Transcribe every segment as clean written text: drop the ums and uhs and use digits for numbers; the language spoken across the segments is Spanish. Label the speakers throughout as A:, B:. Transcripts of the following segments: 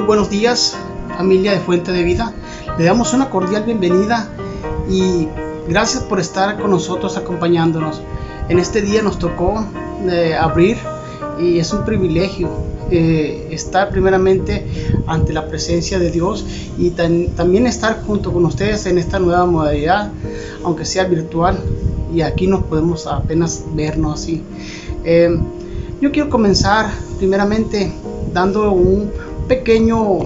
A: buenos días, familia de Fuente de Vida. Le damos una cordial bienvenida y gracias por estar con nosotros acompañándonos. En este día nos tocó abrir y es un privilegio estar primeramente ante la presencia de Dios y también estar junto con ustedes en esta nueva modalidad, aunque sea virtual, y aquí nos podemos apenas vernos así. Yo quiero comenzar primeramente dando un pequeño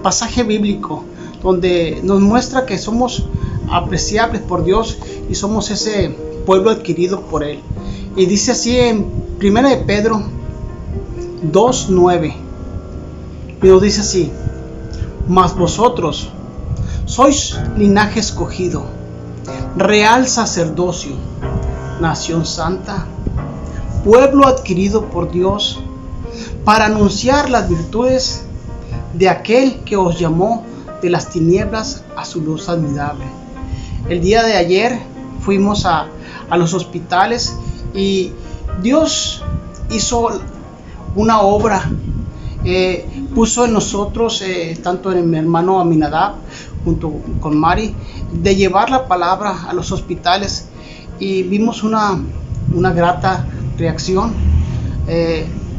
A: pasaje bíblico donde nos muestra que somos apreciables por Dios y somos ese pueblo adquirido por Él. Y dice así en 1 de Pedro 2:9, y nos dice así: mas vosotros sois linaje escogido, real sacerdocio, nación santa, pueblo adquirido por Dios, para anunciar las virtudes de aquel que os llamó de las tinieblas a su luz admirable. El día de ayer fuimos a los hospitales y Dios hizo una obra, puso en nosotros, tanto en mi hermano Aminadab junto con Mari, de llevar la palabra a los hospitales, y vimos una grata reacción.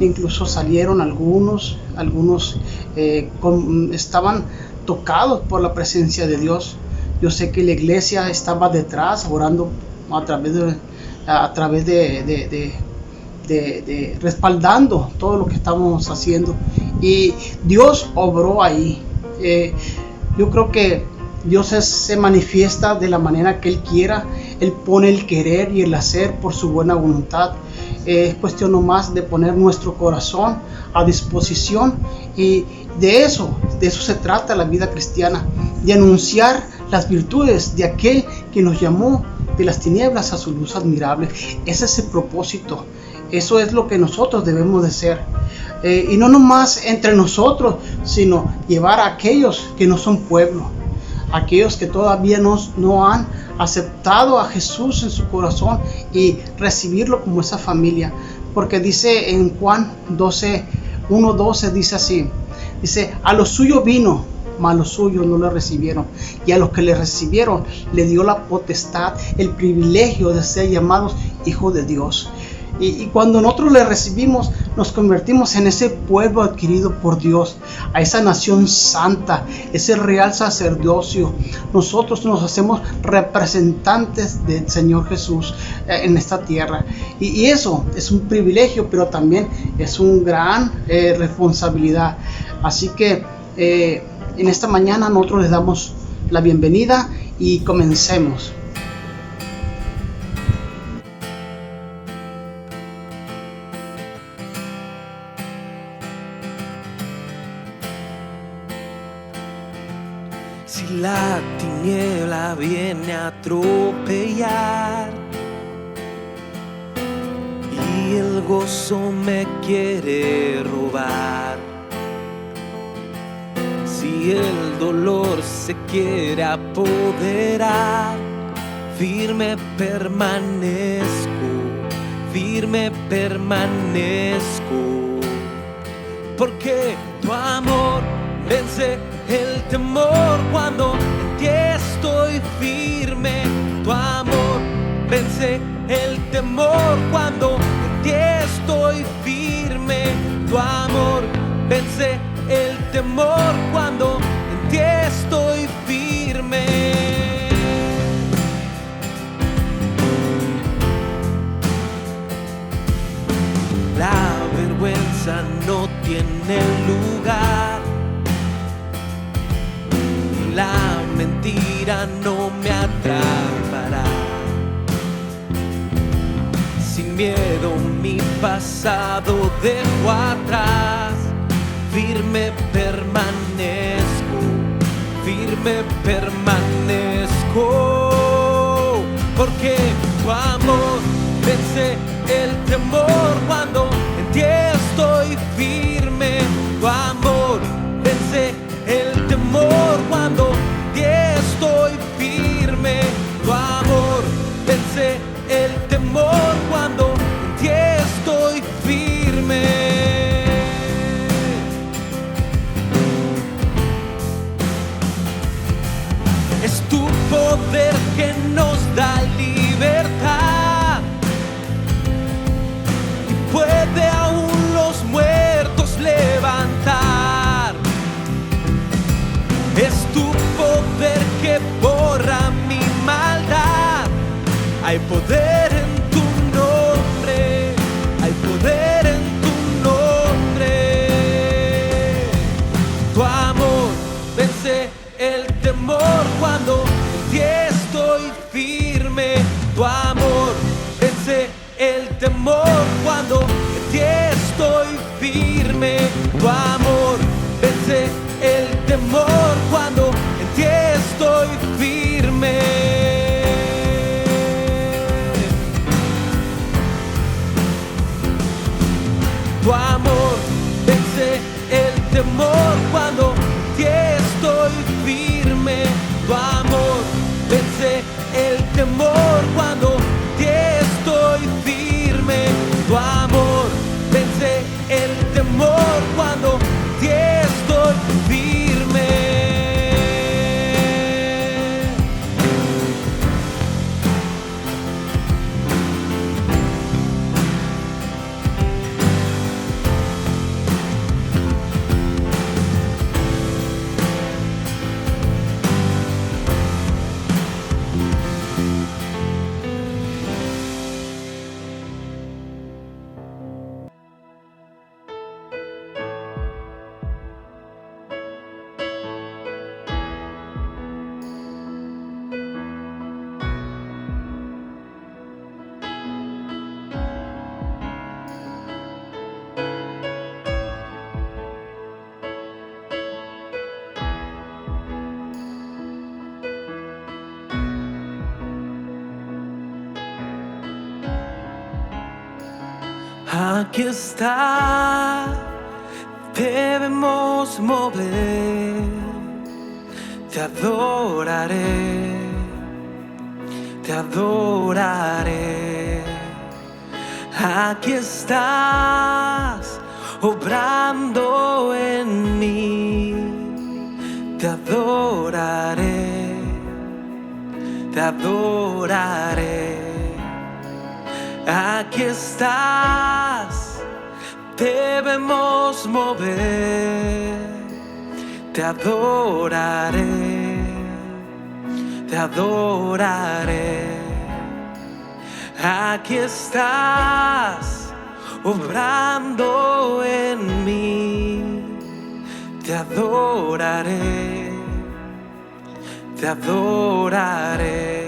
A: Incluso salieron algunos estaban tocados por la presencia de Dios. Yo sé que la iglesia estaba detrás orando a través de respaldando todo lo que estábamos haciendo, y Dios obró ahí. Yo creo que Dios se manifiesta de la manera que Él quiera. Él pone el querer y el hacer por su buena voluntad. Es cuestión nomás de poner nuestro corazón a disposición, y de eso se trata la vida cristiana, de anunciar las virtudes de aquel que nos llamó de las tinieblas a su luz admirable. Ese es el propósito, eso es lo que nosotros debemos de ser, y no nomás entre nosotros, sino llevar a aquellos que no son pueblo, aquellos que todavía no han aceptado a Jesús en su corazón, y recibirlo como esa familia. Porque dice en Juan 1:12, dice así, dice: a los suyos vino, mas los suyos no le recibieron, y a los que le recibieron le dio la potestad, el privilegio de ser llamados hijos de Dios. Y cuando nosotros le recibimos, nos convertimos en ese pueblo adquirido por Dios, a esa nación santa, ese real sacerdocio. Nosotros nos hacemos representantes del Señor Jesús en esta tierra. Y eso es un privilegio, pero también es una gran responsabilidad. Así que en esta mañana nosotros les damos la bienvenida y comencemos.
B: Si la tiniebla viene a atropellar y el gozo me quiere robar, si el dolor se quiere apoderar, firme permanezco, porque tu amor vence el temor. Cuando en ti estoy firme, tu amor vence el temor. Cuando en ti estoy firme, tu amor vence el temor. Cuando en ti estoy firme. La vergüenza no tiene lugar, la mentira no me atrapará. Sin miedo mi pasado dejo atrás, firme permanezco, porque tu amor vence el temor. Cuando en ti estoy firme, tu amor vence el temor. Cuando en ti estoy firme, tu amor vence el temor. Cuando en ti estoy firme. Hay poder en tu nombre, hay poder en tu nombre. Tu amor vence el temor cuando en ti estoy firme. Tu amor vence el temor cuando en ti estoy firme. Tu amor vence el temor cuando en ti estoy firme. Tu amor vence el temor cuando en ti estoy firme. Tu amor vence el temor cuando en ti estoy firme. Tu amor vence el temor cuando en ti estoy firme. Aquí está, debemos mover, te adoraré, te adoraré. Aquí estás, obrando en mí, te adoraré, te adoraré. Aquí estás, debemos mover, te adoraré, te adoraré. Aquí estás, obrando en mí, te adoraré, te adoraré.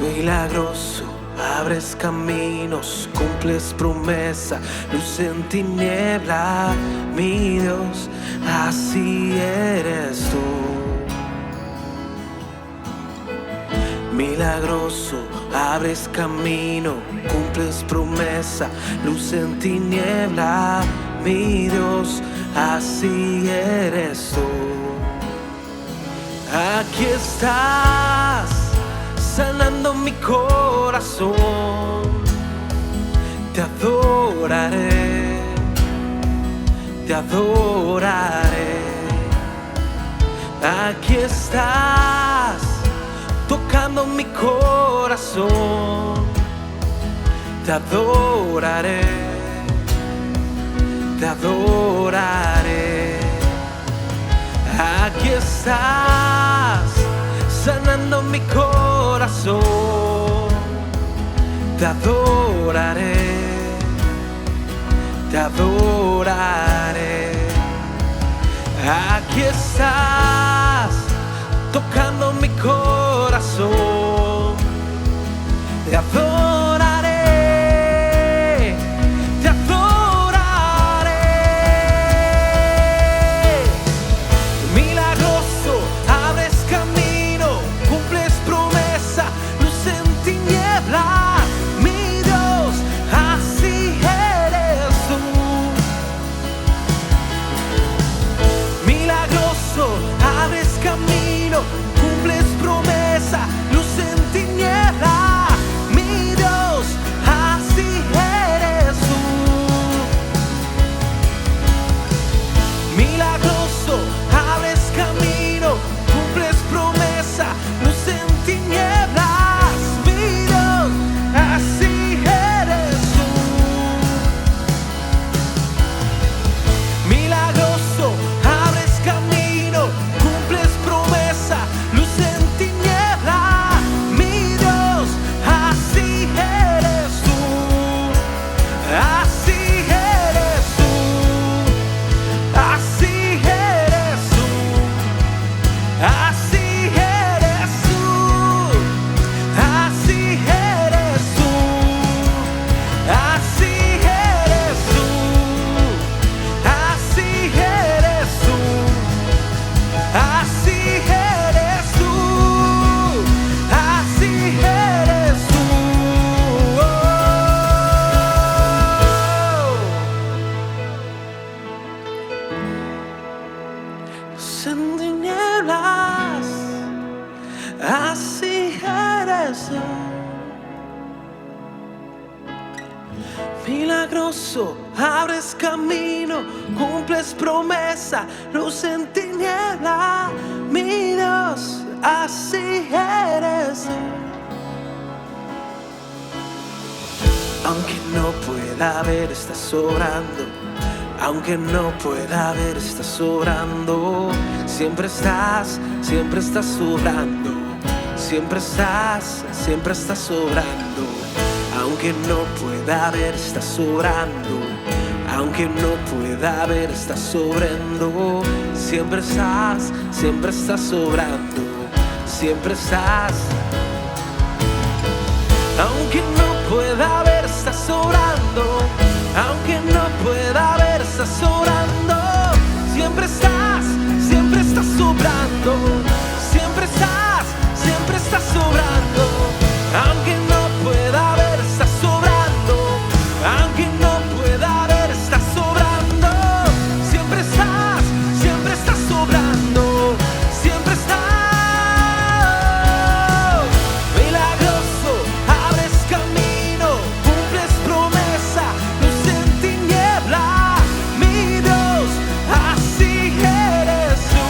B: Milagroso, abres caminos, cumples promesa, luz en tiniebla, mi Dios, así eres tú. Milagroso, abres camino, cumples promesa, luz en tiniebla, mi Dios, así eres tú. Aquí estás, sanando mi corazón, te adoraré, te adoraré. Aquí estás, tocando mi corazón, te adoraré, te adoraré. Aquí estás, sanando mi corazón, te adoraré, te adoraré. Aquí estás, tocando mi corazón, te adoraré, te adoraré. Milagroso, abres camino, cumples promesa, luz en tinieblas, mi Dios, así eres tú. Milagroso, abres camino, cumples promesa, luz en tinieblas, mi así eres tú. Milagroso, abres camino, cumples promesa, luz en tiniebla. Mi Dios, así eres tú. Aunque no pueda ver, estás obrando. Aunque no pueda ver, estás obrando. Siempre estás obrando. Siempre estás obrando. Aunque no pueda ver, estás obrando. Aunque no pueda ver, estás obrando. Siempre estás obrando. Siempre estás. Aunque no pueda ver, estás obrando. Aunque no pueda ver, estás obrando. Siempre estás obrando. Siempre estás obrando. Aunque no pueda ver, estás obrando. Aunque no pueda ver, estás obrando. Siempre estás obrando. Siempre estás. Milagroso, abres camino, cumples promesa, luz en tiniebla. Mi Dios, así eres tú.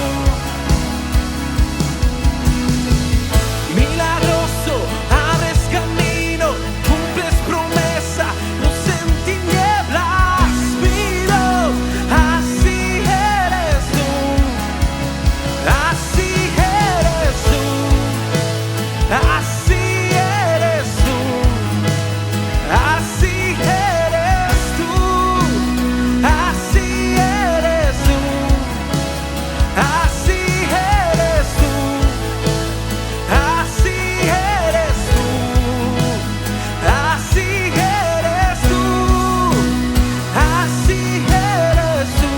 B: Milagroso, abres camino, cumples promesa, luz en tinieblas. Mi Dios, así eres tú. Así eres tú. Así eres tú. Así eres tú. Así eres tú. Así eres tú. Así eres tú. Así eres tú. Así eres tú.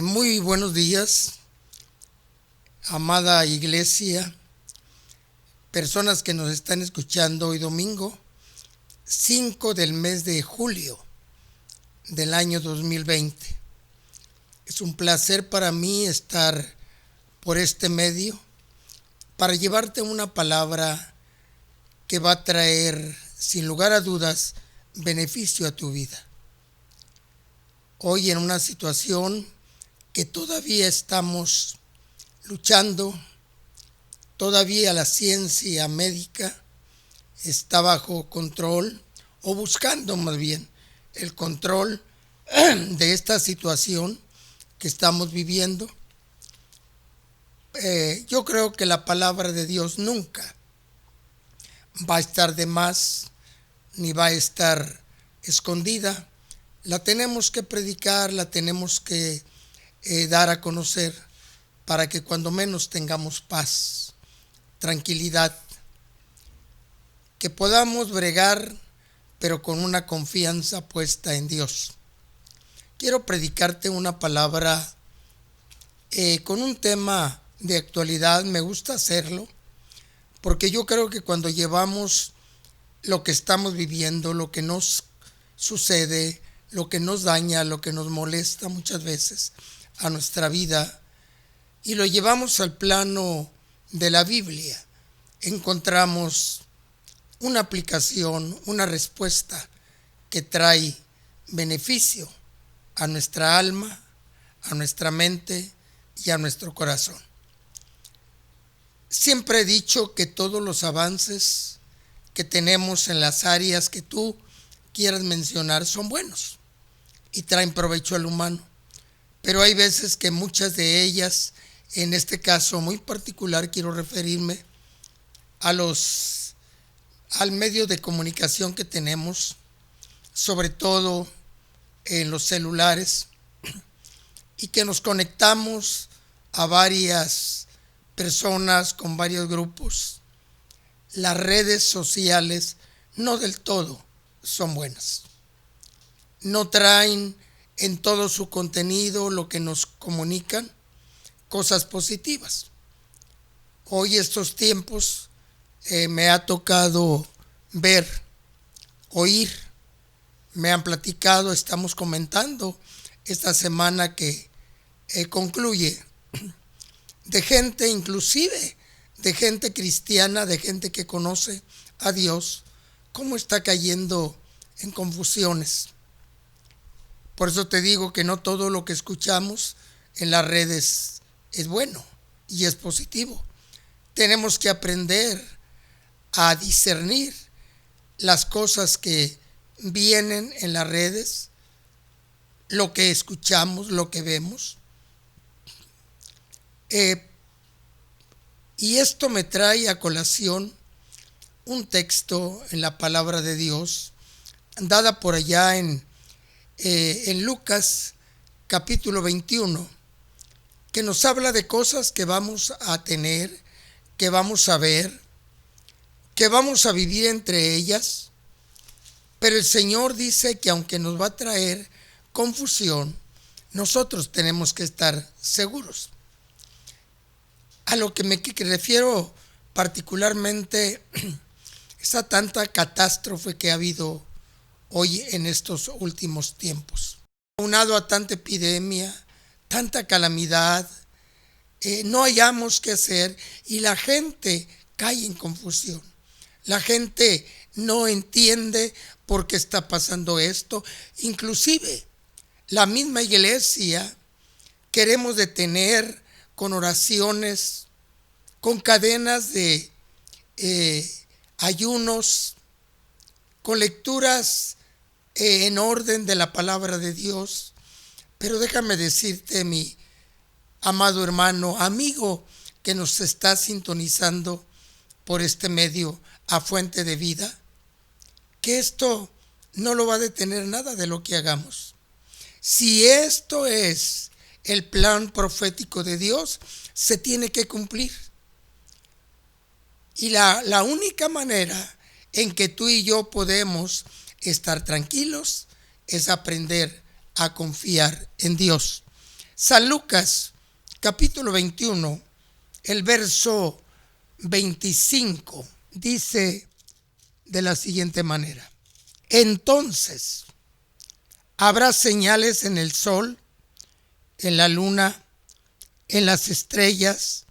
C: Muy buenos días, amada iglesia, personas que nos están escuchando hoy domingo, 5 del mes de julio del año 2020. Es un placer para mí estar por este medio para llevarte una palabra que va a traer, sin lugar a dudas, beneficio a tu vida. Hoy en una situación que todavía estamos luchando, todavía la ciencia médica está bajo control, o buscando más bien el control de esta situación que estamos viviendo. Yo creo que la palabra de Dios nunca va a estar de más, ni va a estar escondida. La tenemos que predicar, la tenemos que dar a conocer para que cuando menos tengamos paz, tranquilidad, que podamos bregar, pero con una confianza puesta en Dios. Quiero predicarte una palabra con un tema de actualidad. Me gusta hacerlo porque yo creo que cuando llevamos lo que estamos viviendo, lo que nos sucede, lo que nos daña, lo que nos molesta muchas veces a nuestra vida, y lo llevamos al plano de la Biblia, encontramos una aplicación, una respuesta que trae beneficio a nuestra alma, a nuestra mente y a nuestro corazón. Siempre he dicho que todos los avances que tenemos en las áreas que tú quieras mencionar son buenos y traen provecho al humano, pero hay veces que muchas de ellas, en este caso muy particular quiero referirme al medio de comunicación que tenemos, sobre todo en los celulares, y que nos conectamos a varias personas con varios grupos. Las redes sociales no del todo son buenas. No traen en todo su contenido lo que nos comunican, cosas positivas. Hoy estos tiempos me ha tocado ver, oír, me han platicado, estamos comentando esta semana que concluye, de gente, inclusive de gente cristiana, de gente que conoce a Dios, cómo está cayendo en confusiones. Por eso te digo que no todo lo que escuchamos en las redes es bueno y es positivo. Tenemos que aprender a discernir las cosas que vienen en las redes, lo que escuchamos, lo que vemos. Y esto me trae a colación un texto en la palabra de Dios, dada por allá en Lucas capítulo 21, que nos habla de cosas que vamos a tener, que vamos a ver, que vamos a vivir entre ellas. Pero el Señor dice que aunque nos va a traer confusión, nosotros tenemos que estar seguros. A lo que me refiero particularmente es a tanta catástrofe que ha habido hoy en estos últimos tiempos. Aunado a tanta epidemia, tanta calamidad, no hayamos qué hacer y la gente cae en confusión. La gente no entiende por qué está pasando esto. Inclusive la misma iglesia queremos detener con oraciones, con cadenas de ayunos, con lecturas en orden de la palabra de Dios. Pero déjame decirte, mi amado hermano, amigo que nos está sintonizando por este medio a Fuente de Vida, que esto no lo va a detener nada de lo que hagamos. Si esto es el plan profético de Dios, se tiene que cumplir. Y la única manera en que tú y yo podemos estar tranquilos es aprender a confiar en Dios. San Lucas, capítulo 21, el verso 25, dice de la siguiente manera: entonces habrá señales en el sol, en la luna, en las estrellas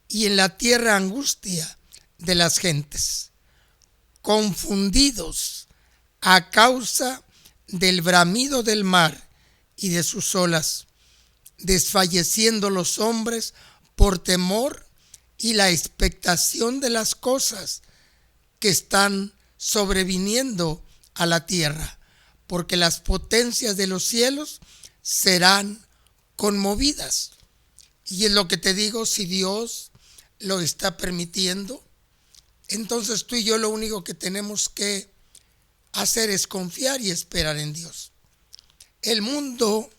C: y en la tierra angustia de las gentes, confundidos a causa del bramido del mar y de sus olas, desfalleciendo los hombres por temor y la expectación de las cosas que están sobreviniendo a la tierra, porque las potencias de los cielos serán conmovidas. Y es lo que te digo, si Dios lo está permitiendo, entonces tú y yo lo único que tenemos que hacer es confiar y esperar en Dios. El mundo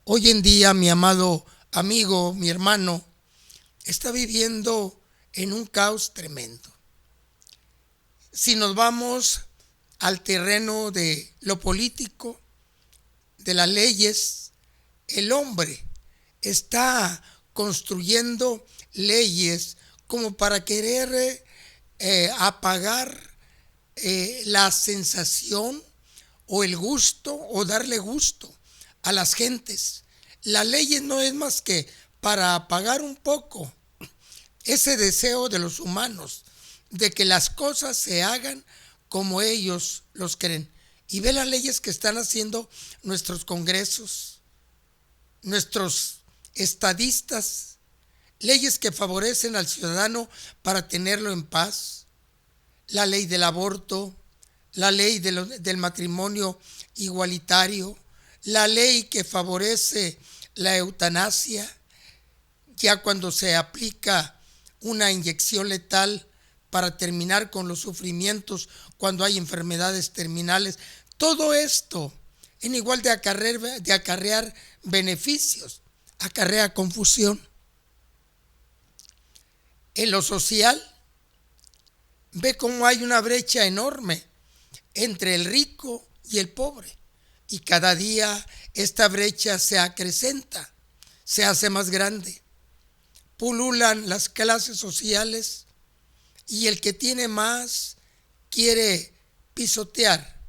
C: hoy en día, mi amado amigo, mi hermano, está viviendo en un caos tremendo. Si nos vamos al terreno de lo político, de las leyes, el hombre está construyendo leyes como para querer apagar la sensación o el gusto o darle gusto a las gentes. La ley no es más que para apagar un poco ese deseo de los humanos de que las cosas se hagan como ellos los creen. Y ve las leyes que están haciendo nuestros congresos, nuestros estadistas, leyes que favorecen al ciudadano para tenerlo en paz, la ley del aborto, la ley del matrimonio igualitario, la ley que favorece la eutanasia, ya cuando se aplica una inyección letal para terminar con los sufrimientos cuando hay enfermedades terminales. Todo esto, en igual de acarrear beneficios, acarrea confusión. En lo social, ve cómo hay una brecha enorme entre el rico y el pobre. Y cada día esta brecha se acrecenta, se hace más grande. pululan las clases sociales y el que tiene más quiere pisotear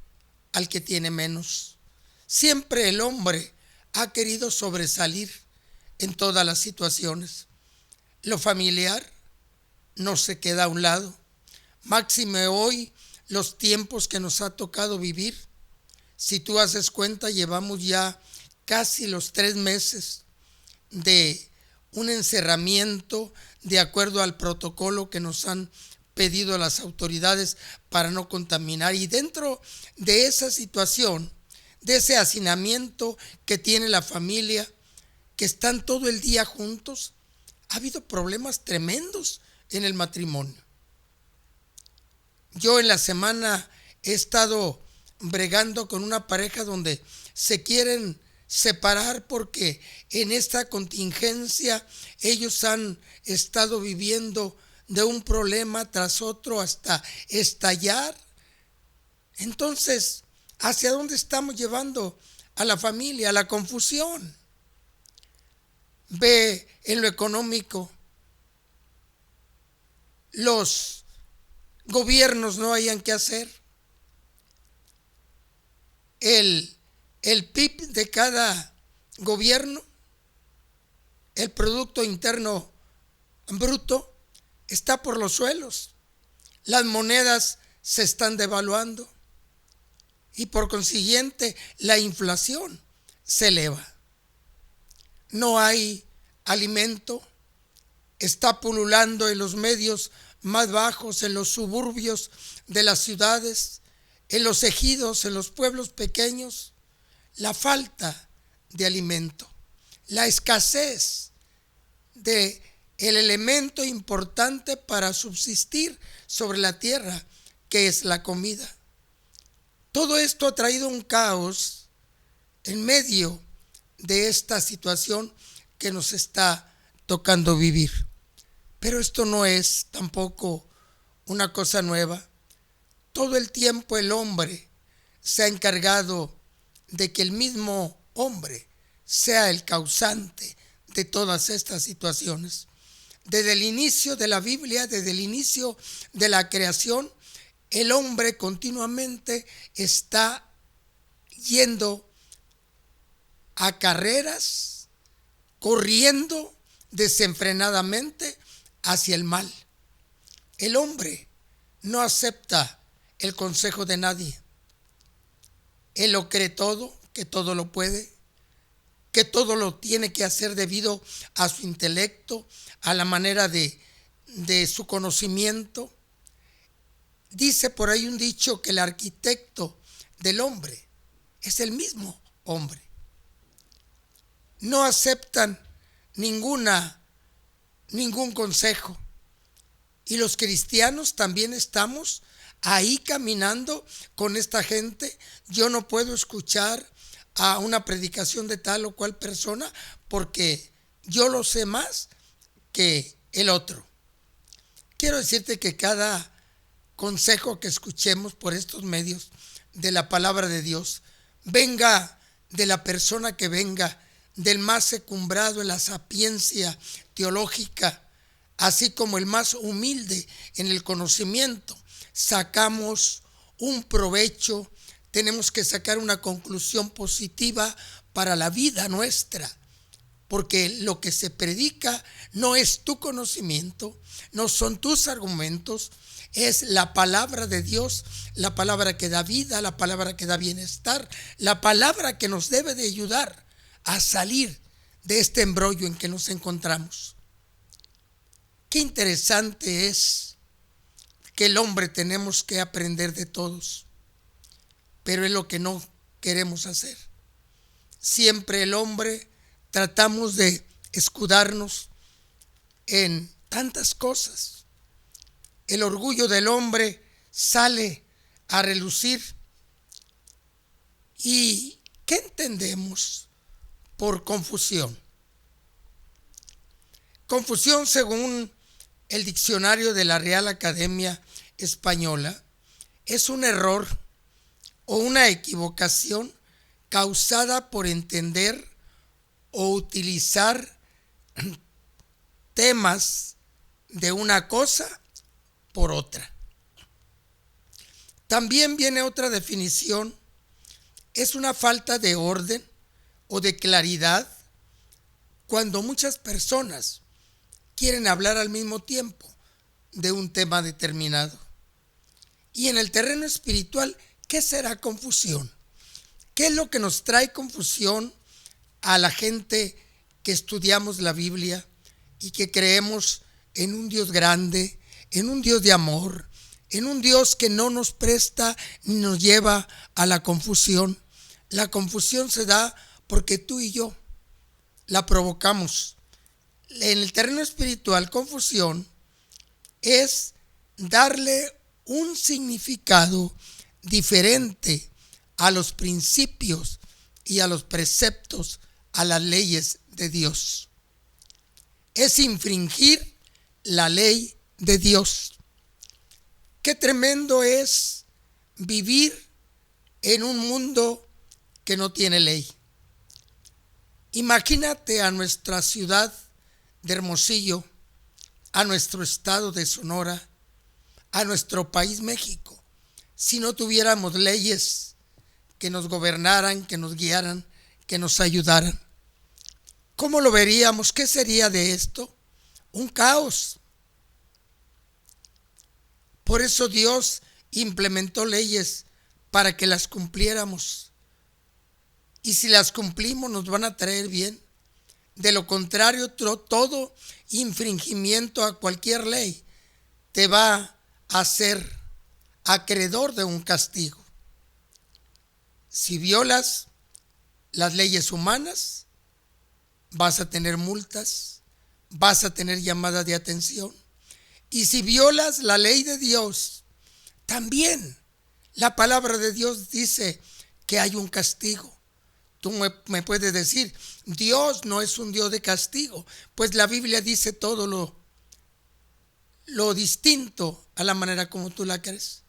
C: al que tiene menos. Siempre el hombre ha querido sobresalir en todas las situaciones. Lo familiar no se queda a un lado. Máxime hoy, los tiempos que nos ha tocado vivir. Si tú haces cuenta, llevamos ya casi los 3 meses de un encerramiento de acuerdo al protocolo que nos han pedido las autoridades para no contaminar. Y dentro de esa situación, de ese hacinamiento que tiene la familia, que están todo el día juntos, ha habido problemas tremendos en el matrimonio. Yo en la semana he estado bregando con una pareja donde se quieren separar porque en esta contingencia ellos han estado viviendo de un problema tras otro hasta estallar. Entonces, ¿hacia dónde estamos llevando a la familia? A la confusión. Ve en lo económico, los gobiernos no hayan qué hacer. El PIB de cada gobierno, el Producto Interno Bruto, está por los suelos. Las monedas se están devaluando y por consiguiente la inflación se eleva. No hay alimento, está pululando en los medios más bajos, en los suburbios de las ciudades, en los ejidos, en los pueblos pequeños, la falta de alimento, la escasez de el elemento importante para subsistir sobre la tierra, que es la comida. Todo esto ha traído un caos en medio de esta situación que nos está tocando vivir. Pero esto no es tampoco una cosa nueva. Todo el tiempo el hombre se ha encargado de que el mismo hombre sea el causante de todas estas situaciones. Desde el inicio de la Biblia, desde el inicio de la creación, el hombre continuamente está yendo a carreras, corriendo desenfrenadamente hacia el mal. El hombre no acepta el consejo de nadie. Él lo cree todo, que todo lo puede, que todo lo tiene que hacer debido a su intelecto, a la manera de su conocimiento. Dice por ahí un dicho que el arquitecto del hombre es el mismo hombre. No aceptan ningún consejo. Y los cristianos también estamos ahí caminando con esta gente. Yo no puedo escuchar a una predicación de tal o cual persona porque yo lo sé más que el otro. Quiero decirte que cada consejo que escuchemos por estos medios de la palabra de Dios, venga de la persona que venga, del más encumbrado en la sapiencia teológica, así como el más humilde en el conocimiento, sacamos un provecho, tenemos que sacar una conclusión positiva para la vida nuestra, porque lo que se predica no es tu conocimiento, no son tus argumentos, es la palabra de Dios, la palabra que da vida, la palabra que da bienestar, la palabra que nos debe de ayudar a salir de este embrollo en que nos encontramos. Qué interesante es que el hombre tenemos que aprender de todos, pero es lo que no queremos hacer. Siempre el hombre tratamos de escudarnos en tantas cosas. El orgullo del hombre sale a relucir. ¿Y qué entendemos por confusión? Confusión, según el diccionario de la Real Academia Española, es un error o una equivocación causada por entender o utilizar temas de una cosa por otra. También viene otra definición: es una falta de orden o de claridad cuando muchas personas quieren hablar al mismo tiempo de un tema determinado. Y en el terreno espiritual, ¿qué será confusión? ¿Qué es lo que nos trae confusión a la gente que estudiamos la Biblia y que creemos en un Dios grande, en un Dios de amor, en un Dios que no nos presta ni nos lleva a la confusión? La confusión se da porque tú y yo la provocamos. En el terreno espiritual, confusión es darle un significado diferente a los principios y a los preceptos, a las leyes de Dios. Es infringir la ley de Dios. Qué tremendo es vivir en un mundo que no tiene ley. Imagínate a nuestra ciudad de Hermosillo, a nuestro estado de Sonora, a nuestro país México, si no tuviéramos leyes que nos gobernaran, que nos guiaran, que nos ayudaran. ¿Cómo lo veríamos? ¿Qué sería de esto? Un caos. Por eso Dios implementó leyes para que las cumpliéramos. Y si las cumplimos nos van a traer bien. De lo contrario, todo infringimiento a cualquier ley te va a hacer acreedor de un castigo. Si violas las leyes humanas, vas a tener multas, vas a tener llamadas de atención. Y si violas la ley de Dios, también la palabra de Dios dice que hay un castigo. Tú me puedes decir, Dios no es un Dios de castigo. Pues la Biblia dice todo lo distinto a la manera como tú la crees.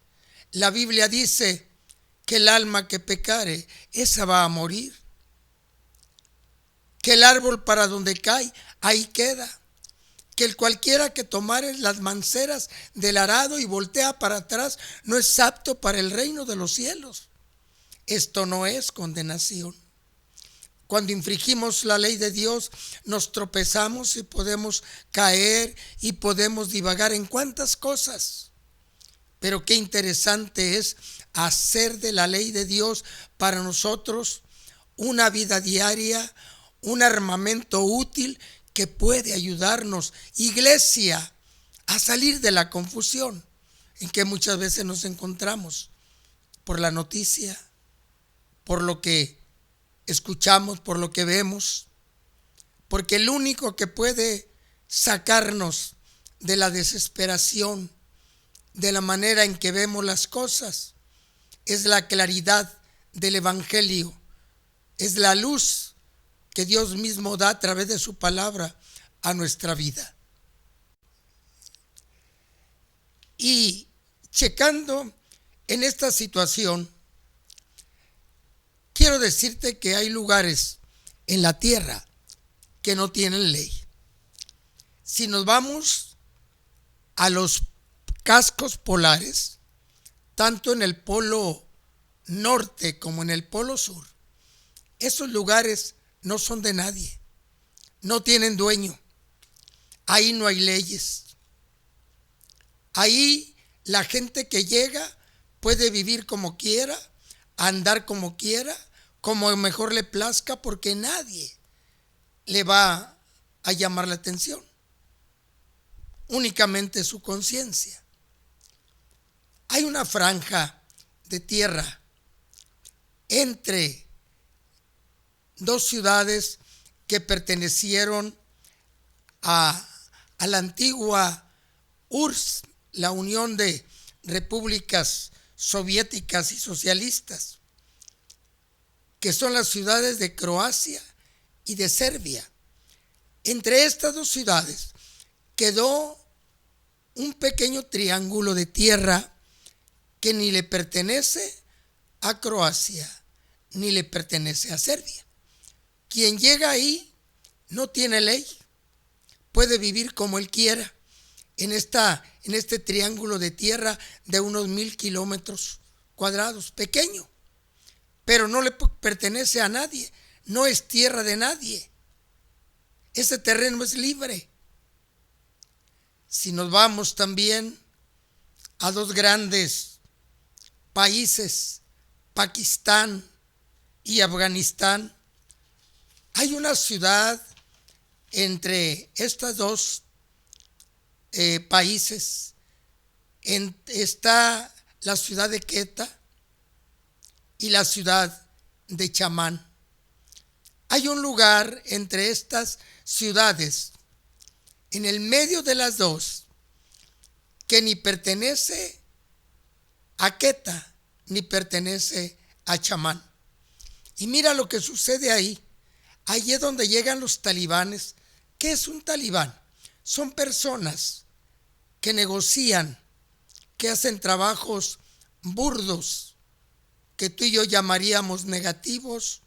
C: La Biblia dice que el alma que pecare, esa va a morir. Que el árbol para donde cae, ahí queda. Que el cualquiera que tomare las manceras del arado y voltea para atrás, no es apto para el reino de los cielos. Esto no es condenación. Cuando infringimos la ley de Dios, nos tropezamos y podemos caer y podemos divagar en cuántas cosas. Pero qué interesante es hacer de la ley de Dios para nosotros una vida diaria, un armamento útil que puede ayudarnos, iglesia, a salir de la confusión en que muchas veces nos encontramos por la noticia, por lo que escuchamos, por lo que vemos, porque el único que puede sacarnos de la desesperación, de la manera en que vemos las cosas, es la claridad del Evangelio, es la luz que Dios mismo da a través de su palabra a nuestra vida. Y checando en esta situación, quiero decirte que hay lugares en la tierra que no tienen ley. Si nos vamos a los cascos polares, tanto en el polo norte como en el polo sur, esos lugares no son de nadie, no tienen dueño. Ahí no hay leyes. Ahí la gente que llega puede vivir como quiera, andar como quiera, como mejor le plazca, porque nadie le va a llamar la atención. Únicamente su conciencia. Hay una franja de tierra entre dos ciudades que pertenecieron a la antigua URSS, la Unión de Repúblicas Soviéticas y Socialistas, que son las ciudades de Croacia y de Serbia. Entre estas dos ciudades quedó un pequeño triángulo de tierra que ni le pertenece a Croacia ni le pertenece a Serbia. Quien llega ahí no tiene ley, puede vivir como él quiera en este triángulo de tierra de unos 1000 kilómetros cuadrados, pequeño, pero no le pertenece a nadie, no es tierra de nadie. Ese terreno es libre. Si nos vamos también a dos grandes países, Pakistán y Afganistán, hay una ciudad entre estos dos países. Está la ciudad de Quetta y la ciudad de Chamán. Hay un lugar entre estas ciudades, en el medio de las dos, que ni pertenece a Quetta ni pertenece a Chamán. Y mira lo que sucede ahí. Ahí es donde llegan los talibanes. ¿Qué es un talibán? Son personas que negocian, que hacen trabajos burdos, que tú y yo llamaríamos negativos,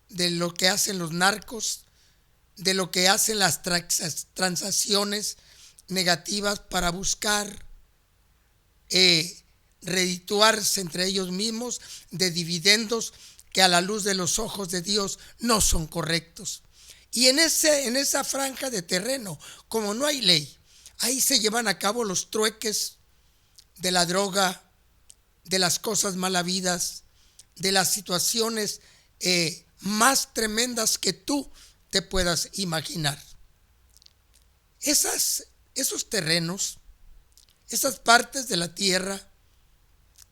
C: de lo que hacen los narcos, de lo que hacen las transacciones negativas para buscar redituarse entre ellos mismos de dividendos que a la luz de los ojos de Dios no son correctos. Y en esa franja de terreno, como no hay ley, ahí se llevan a cabo los trueques de la droga, de las cosas mal habidas, de las situaciones más tremendas que tú te puedas imaginar. Esos terrenos, esas partes de la tierra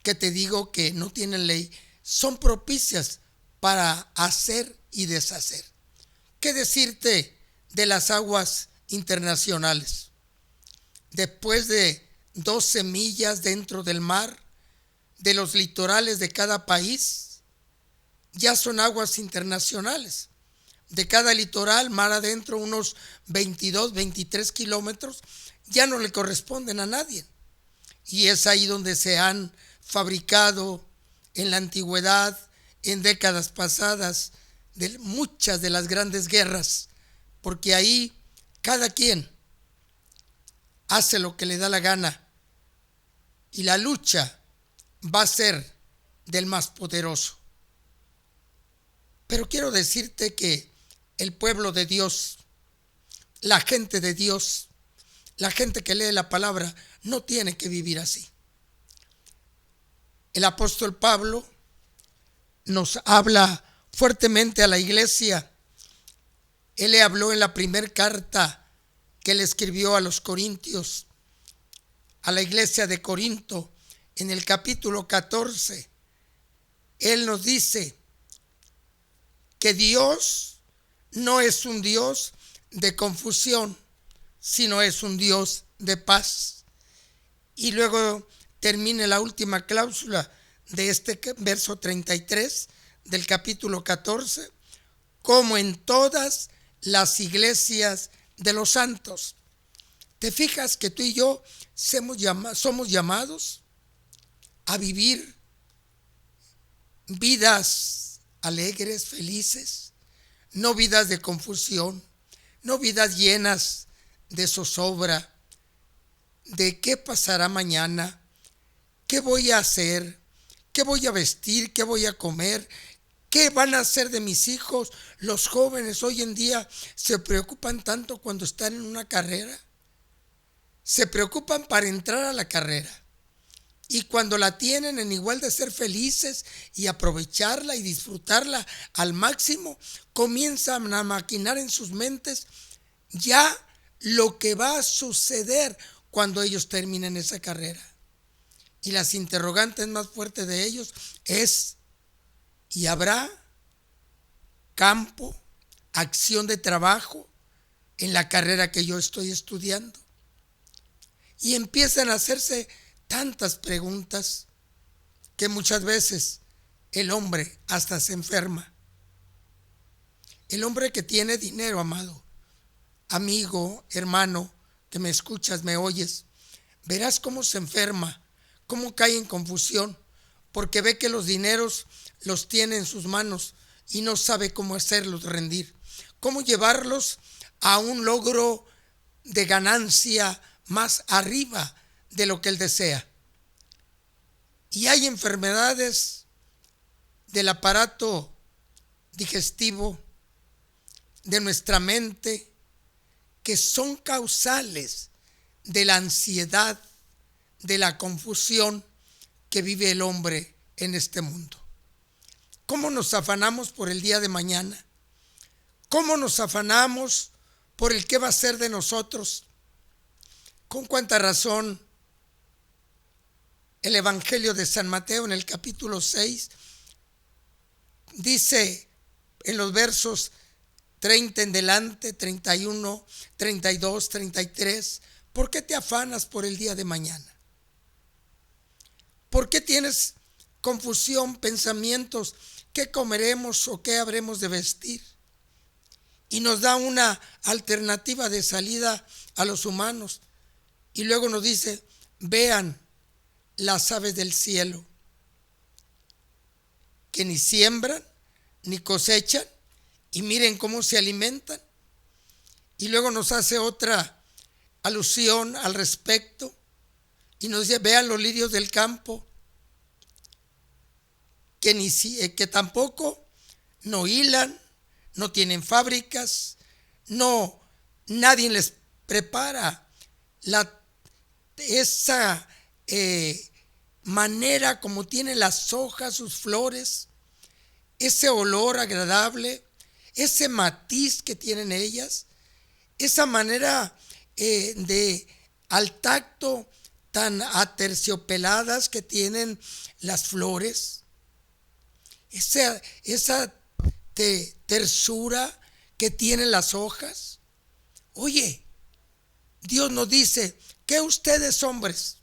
C: que te digo que no tienen ley, son propicias para hacer y deshacer. ¿Qué decirte de las aguas internacionales? Después de 12 millas dentro del mar, de los litorales de cada país, ya son aguas internacionales. De cada litoral, mar adentro, unos 22, 23 kilómetros, ya no le corresponden a nadie. Y es ahí donde se han fabricado en la antigüedad, en décadas pasadas, de muchas de las grandes guerras, porque ahí cada quien hace lo que le da la gana y la lucha va a ser del más poderoso. Pero quiero decirte que el pueblo de Dios, la gente de Dios, la gente que lee la palabra, no tiene que vivir así. El apóstol Pablo nos habla fuertemente a la iglesia. Él le habló en la primera carta que le escribió a los Corintios, a la iglesia de Corinto, en el capítulo 14. Él nos dice que Dios no es un Dios de confusión, sino es un Dios de paz. Y luego termina la última cláusula de este verso 33 del capítulo 14, como en todas las iglesias de los santos. ¿Te fijas que tú y yo somos llamados a vivir vidas alegres, felices, no vidas de confusión, no vidas llenas de zozobra, de qué pasará mañana, qué voy a hacer, qué voy a vestir, qué voy a comer, qué van a hacer de mis hijos? Los jóvenes hoy en día se preocupan tanto cuando están en una carrera, se preocupan para entrar a la carrera. Y cuando la tienen, en igual de ser felices y aprovecharla y disfrutarla al máximo, comienzan a maquinar en sus mentes ya lo que va a suceder cuando ellos terminen esa carrera. Y las interrogantes más fuertes de ellos es: ¿y habrá campo, acción de trabajo en la carrera que yo estoy estudiando? Y empiezan a hacerse tantas preguntas que muchas veces el hombre hasta se enferma. El hombre que tiene dinero, amado, amigo, hermano, que me escuchas, me oyes, verás cómo se enferma, cómo cae en confusión, porque ve que los dineros los tiene en sus manos y no sabe cómo hacerlos rendir, cómo llevarlos a un logro de ganancia más arriba de lo que él desea. Y hay enfermedades del aparato digestivo, de nuestra mente, que son causales de la ansiedad, de la confusión que vive el hombre en este mundo. ¿Cómo nos afanamos por el día de mañana? ¿Cómo nos afanamos por el qué va a ser de nosotros? ¿Con cuánta razón el Evangelio de San Mateo en el capítulo 6 dice en los versos 30 en delante, 31, 32, 33, ¿por qué te afanas por el día de mañana? ¿Por qué tienes confusión, pensamientos? ¿Qué comeremos o qué habremos de vestir? Y nos da una alternativa de salida a los humanos. Y luego nos dice, vean las aves del cielo, que ni siembran, ni cosechan, y miren cómo se alimentan. Y luego nos hace otra alusión al respecto y nos dice, vean los lirios del campo, que tampoco no hilan, no tienen fábricas, nadie les prepara esa manera como tienen las hojas, sus flores, ese olor agradable, ese matiz que tienen ellas, esa manera al tacto tan aterciopeladas que tienen las flores, esa tersura que tienen las hojas. Oye, Dios nos dice que ustedes, hombres,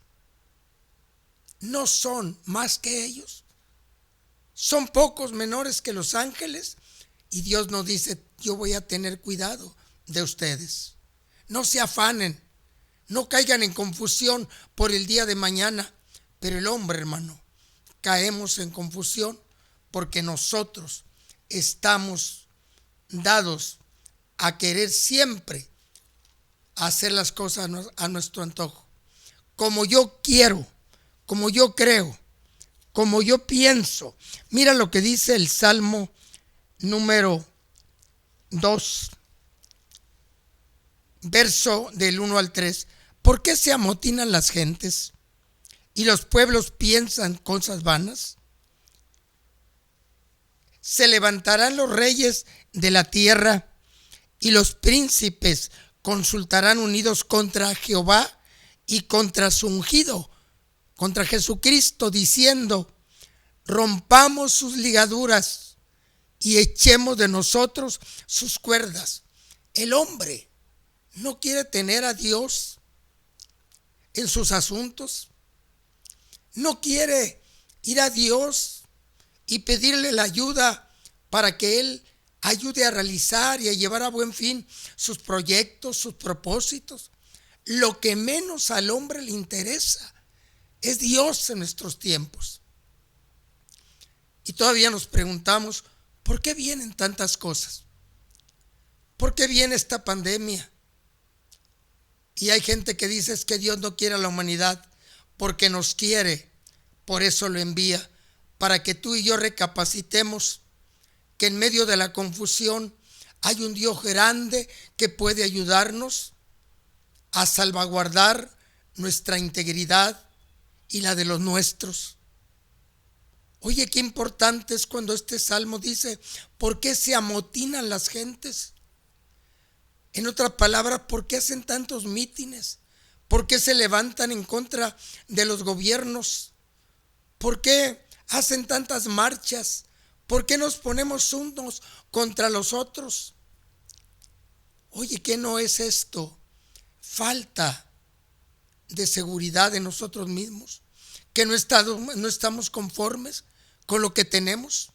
C: no son más que ellos, son pocos menores que los ángeles. Y Dios nos dice, yo voy a tener cuidado de ustedes. No se afanen, no caigan en confusión por el día de mañana. Pero el hombre, hermano, caemos en confusión porque nosotros estamos dados a querer siempre hacer las cosas a nuestro antojo. Como yo quiero, como yo creo, como yo pienso. Mira lo que dice el Salmo número 2, verso del 1 al 3. ¿Por qué se amotinan las gentes y los pueblos piensan cosas vanas? Se levantarán los reyes de la tierra y los príncipes consultarán unidos contra Jehová y contra su ungido, contra Jesucristo, diciendo, rompamos sus ligaduras y echemos de nosotros sus cuerdas. El hombre no quiere tener a Dios en sus asuntos, no quiere ir a Dios y pedirle la ayuda para que Él ayude a realizar y a llevar a buen fin sus proyectos, sus propósitos. Lo que menos al hombre le interesa es Dios en nuestros tiempos. Y todavía nos preguntamos, ¿por qué vienen tantas cosas? ¿Por qué viene esta pandemia? Y hay gente que dice es que Dios no quiere a la humanidad porque nos quiere, por eso lo envía, para que tú y yo recapacitemos que en medio de la confusión hay un Dios grande que puede ayudarnos a salvaguardar nuestra integridad y la de los nuestros. Oye, qué importante es cuando este salmo dice, ¿por qué se amotinan las gentes? En otras palabras, ¿por qué hacen tantos mítines? ¿Por qué se levantan en contra de los gobiernos? ¿Por qué hacen tantas marchas? ¿Por qué nos ponemos unos contra los otros? Oye, ¿qué no es esto? Falta de seguridad en nosotros mismos, que no estamos conformes con lo que tenemos,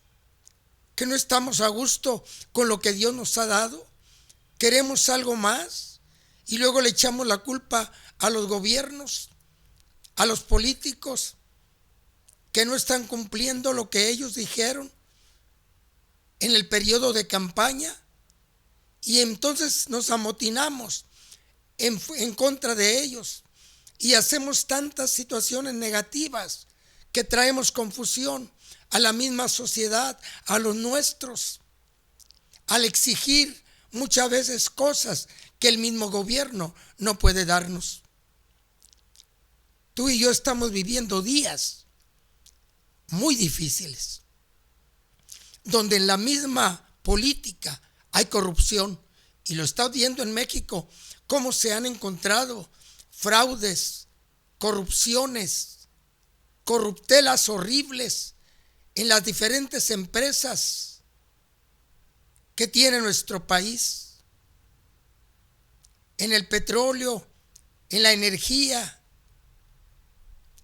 C: que no estamos a gusto con lo que Dios nos ha dado, queremos algo más y luego le echamos la culpa a los gobiernos, a los políticos que no están cumpliendo lo que ellos dijeron en el periodo de campaña, y entonces nos amotinamos en contra de ellos y hacemos tantas situaciones negativas que traemos confusión a la misma sociedad, a los nuestros, al exigir muchas veces cosas que el mismo gobierno no puede darnos. Tú y yo estamos viviendo días muy difíciles, donde en la misma política hay corrupción, y lo está viendo en México, cómo se han encontrado fraudes, corrupciones, corruptelas horribles en las diferentes empresas que tiene nuestro país, en el petróleo, en la energía,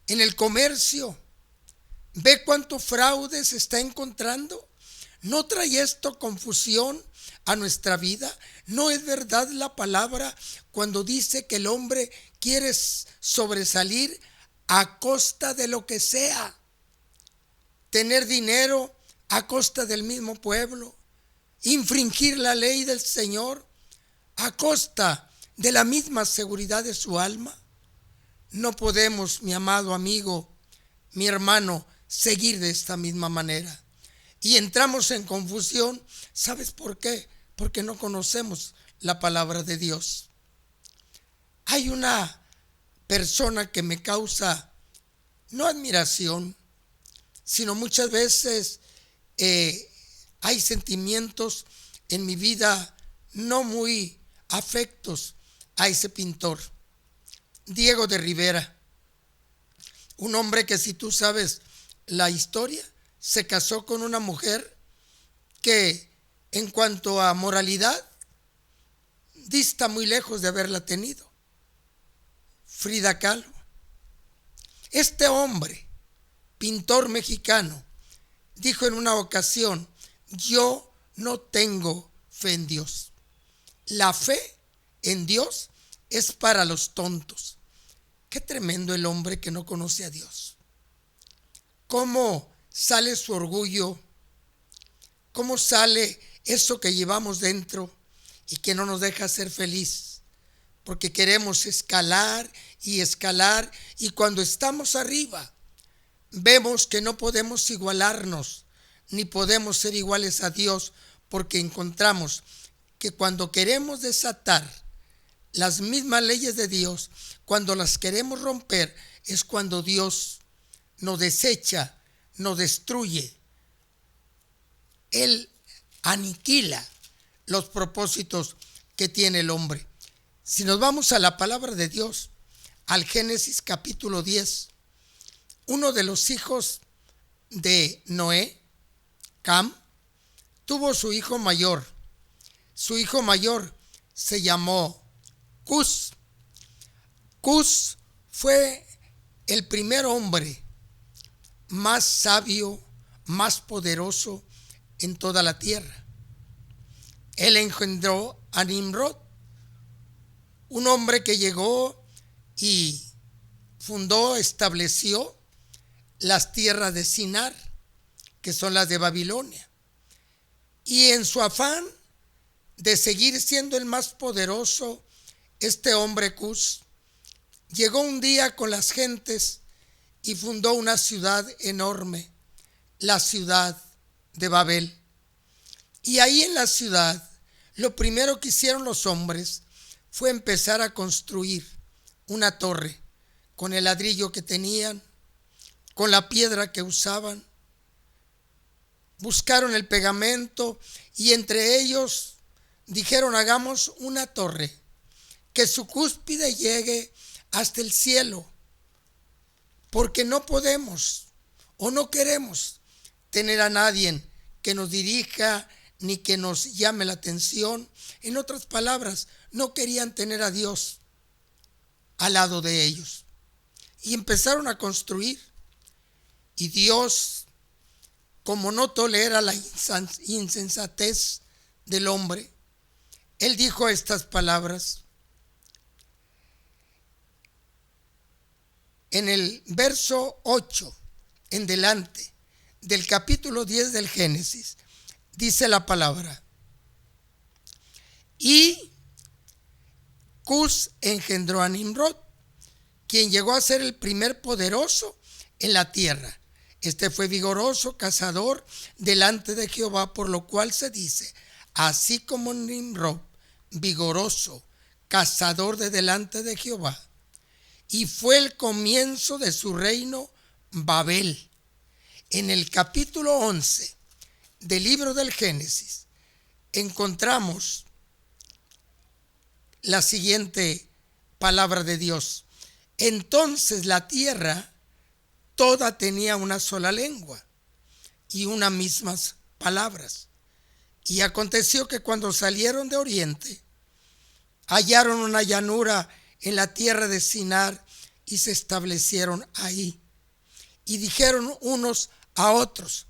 C: en el comercio. ¿Ve cuánto fraude se está encontrando? ¿No trae esto confusión a nuestra vida? ¿No es verdad la palabra cuando dice que el hombre quiere sobresalir a costa de lo que sea? Tener dinero a costa del mismo pueblo, infringir la ley del Señor a costa de la misma seguridad de su alma. No podemos, mi amado amigo, mi hermano, seguir de esta misma manera. Y entramos en confusión. ¿Sabes por qué? Porque no conocemos la palabra de Dios. Hay una persona que me causa no admiración, sino muchas veces hay sentimientos en mi vida no muy afectos a ese pintor, Diego de Rivera. Un hombre que, si tú sabes la historia, se casó con una mujer que en cuanto a moralidad dista muy lejos de haberla tenido, Frida Kahlo. Este hombre, pintor mexicano, dijo en una ocasión: yo no tengo fe en Dios. La fe en Dios es para los tontos. Qué tremendo el hombre que no conoce a Dios. ¿Cómo sale su orgullo? ¿Cómo sale eso que llevamos dentro y que no nos deja ser feliz? Porque queremos escalar y escalar, y cuando estamos arriba vemos que no podemos igualarnos ni podemos ser iguales a Dios, porque encontramos que cuando queremos desatar las mismas leyes de Dios, cuando las queremos romper, es cuando Dios nos desecha, nos destruye. Él aniquila los propósitos que tiene el hombre. Si nos vamos a la palabra de Dios, al Génesis capítulo 10, uno de los hijos de Noé, Cam, tuvo su hijo mayor. Su hijo mayor se llamó Cus. Cus fue el primer hombre más sabio, más poderoso en toda la tierra. Él engendró a Nimrod, un hombre que llegó y fundó, estableció las tierras de Sinar, que son las de Babilonia. Y en su afán de seguir siendo el más poderoso, este hombre Cus llegó un día con las gentes y fundó una ciudad enorme, la ciudad de Babel. Y ahí en la ciudad, lo primero que hicieron los hombres fue empezar a construir una torre con el ladrillo que tenían, con la piedra que usaban. Buscaron el pegamento y entre ellos dijeron: hagamos una torre que su cúspide llegue hasta el cielo, porque no podemos o no queremos tener a nadie que nos dirija ni que nos llame la atención. En otras palabras, no querían tener a Dios al lado de ellos. Y empezaron a construir. Y Dios, como no tolera la insensatez del hombre, Él dijo estas palabras. En el verso 8 en delante del capítulo 10 del Génesis, dice la palabra: y Cus engendró a Nimrod, quien llegó a ser el primer poderoso en la tierra. Este fue vigoroso cazador delante de Jehová, por lo cual se dice, así como Nimrod, vigoroso cazador de delante de Jehová. Y fue el comienzo de su reino Babel. En el capítulo 11 del libro del Génesis encontramos la siguiente palabra de Dios. Entonces la tierra toda tenía una sola lengua y unas mismas palabras. Y aconteció que cuando salieron de oriente, hallaron una llanura en la tierra de Sinar y se establecieron ahí. Y dijeron unos a otros,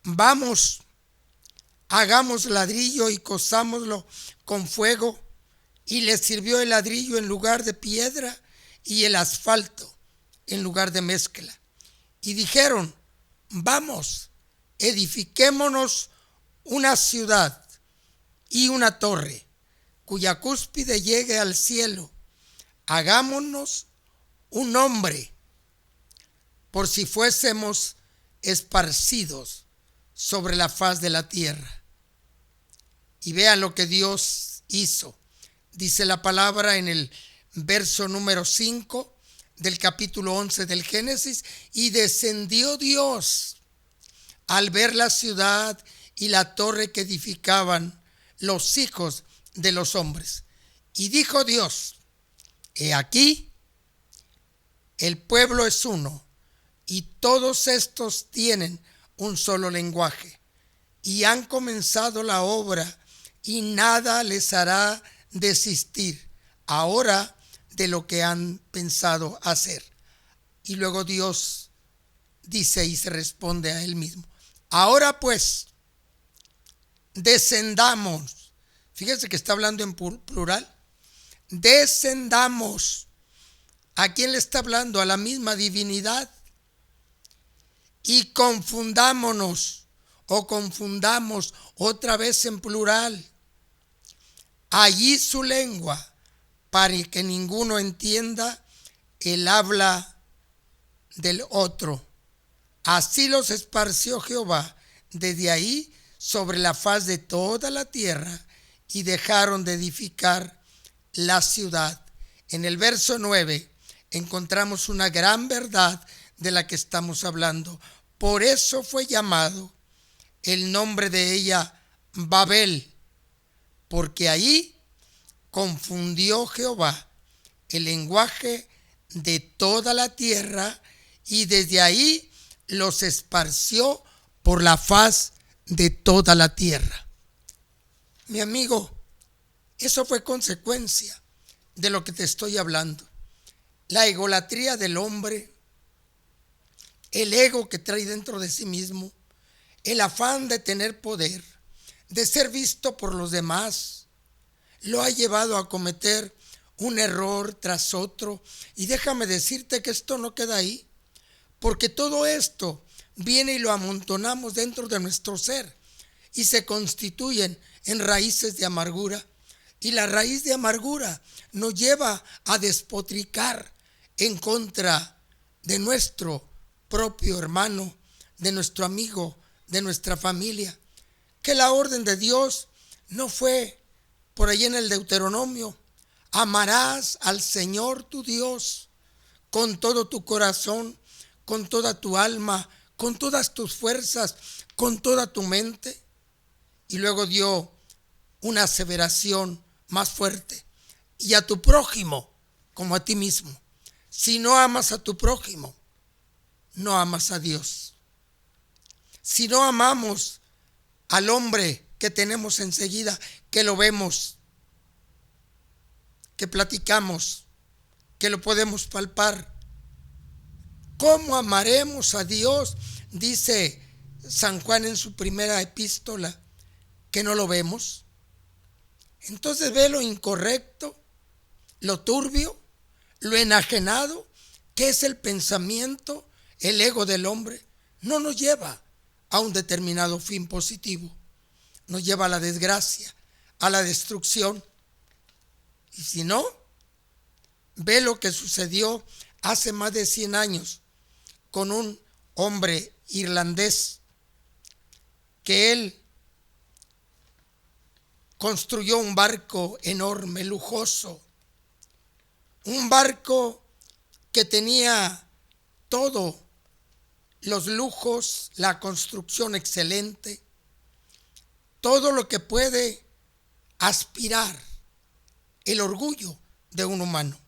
C: vamos, hagamos ladrillo y cozámoslo con fuego. Y les sirvió el ladrillo en lugar de piedra y el asfalto en lugar de mezcla. Y dijeron, vamos, edifiquémonos una ciudad y una torre, cuya cúspide llegue al cielo. Hagámonos un nombre, por si fuésemos esparcidos sobre la faz de la tierra. Y vean lo que Dios hizo. Dice la palabra en el verso número 5 del capítulo 11 del Génesis, y descendió Dios al ver la ciudad y la torre que edificaban los hijos de los hombres. Y dijo Dios, he aquí, el pueblo es uno, y todos estos tienen un solo lenguaje, y han comenzado la obra, y nada les hará desistir ahora de lo que han pensado hacer. Y luego Dios dice y se responde a él mismo, ahora pues, descendamos. Fíjense que está hablando en plural. Descendamos. ¿A quién le está hablando? A la misma divinidad. Y confundámonos, o confundamos otra vez en plural, allí su lengua, para que ninguno entienda el habla del otro. Así los esparció Jehová desde ahí sobre la faz de toda la tierra, y dejaron de edificar la ciudad. En el verso 9 encontramos una gran verdad de la que estamos hablando. Por eso fue llamado el nombre de ella Babel, porque ahí confundió Jehová el lenguaje de toda la tierra, y desde ahí los esparció por la faz de toda la tierra. Mi amigo, eso fue consecuencia de lo que te estoy hablando. La egolatría del hombre, el ego que trae dentro de sí mismo, el afán de tener poder, de ser visto por los demás, lo ha llevado a cometer un error tras otro. Y déjame decirte que esto no queda ahí, porque todo esto viene y lo amontonamos dentro de nuestro ser y se constituyen en raíces de amargura. Y la raíz de amargura nos lleva a despotricar en contra de nuestro propio hermano, de nuestro amigo, de nuestra familia. Que la orden de Dios no fue por ahí en el Deuteronomio: amarás al Señor tu Dios con todo tu corazón, con toda tu alma, con todas tus fuerzas, con toda tu mente. Y luego dio una aseveración más fuerte: y a tu prójimo como a ti mismo. Si no amas a tu prójimo, no amas a Dios. Si no amamos al hombre que tenemos enseguida, que lo vemos, que platicamos, que lo podemos palpar, ¿cómo amaremos a Dios? Dice San Juan en su primera epístola, que no lo vemos. Entonces ve lo incorrecto, lo turbio, lo enajenado que es el pensamiento, el ego del hombre. No nos lleva a un determinado fin positivo, nos lleva a la desgracia, a la destrucción. Y si no, ve lo que sucedió hace más de 100 años con un hombre irlandés que él construyó un barco enorme, lujoso, un barco que tenía todos los lujos, la construcción excelente, todo lo que puede aspirar el orgullo de un humano.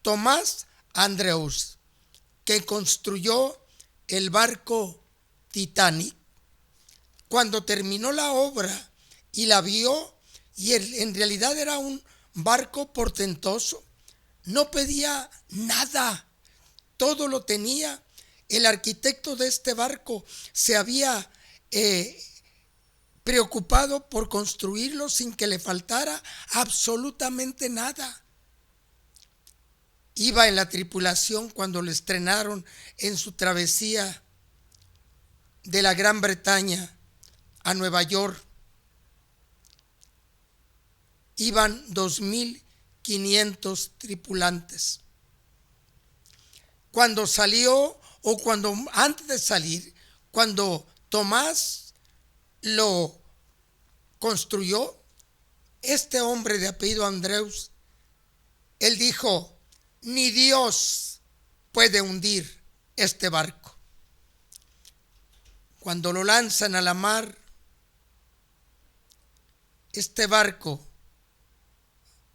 C: Tomás Andrews, que construyó el barco Titanic, cuando terminó la obra y la vio, y en realidad era un barco portentoso, no pedía nada, todo lo tenía. El arquitecto de este barco se había preocupado por construirlo sin que le faltara absolutamente nada. Iba en la tripulación cuando lo estrenaron en su travesía de la Gran Bretaña a Nueva York. Iban 2,500 tripulantes. Cuando salió, o cuando antes de salir, cuando Tomás lo construyó, este hombre de apellido Andrews, él dijo: ni Dios puede hundir este barco. Cuando lo lanzan a la mar, este barco,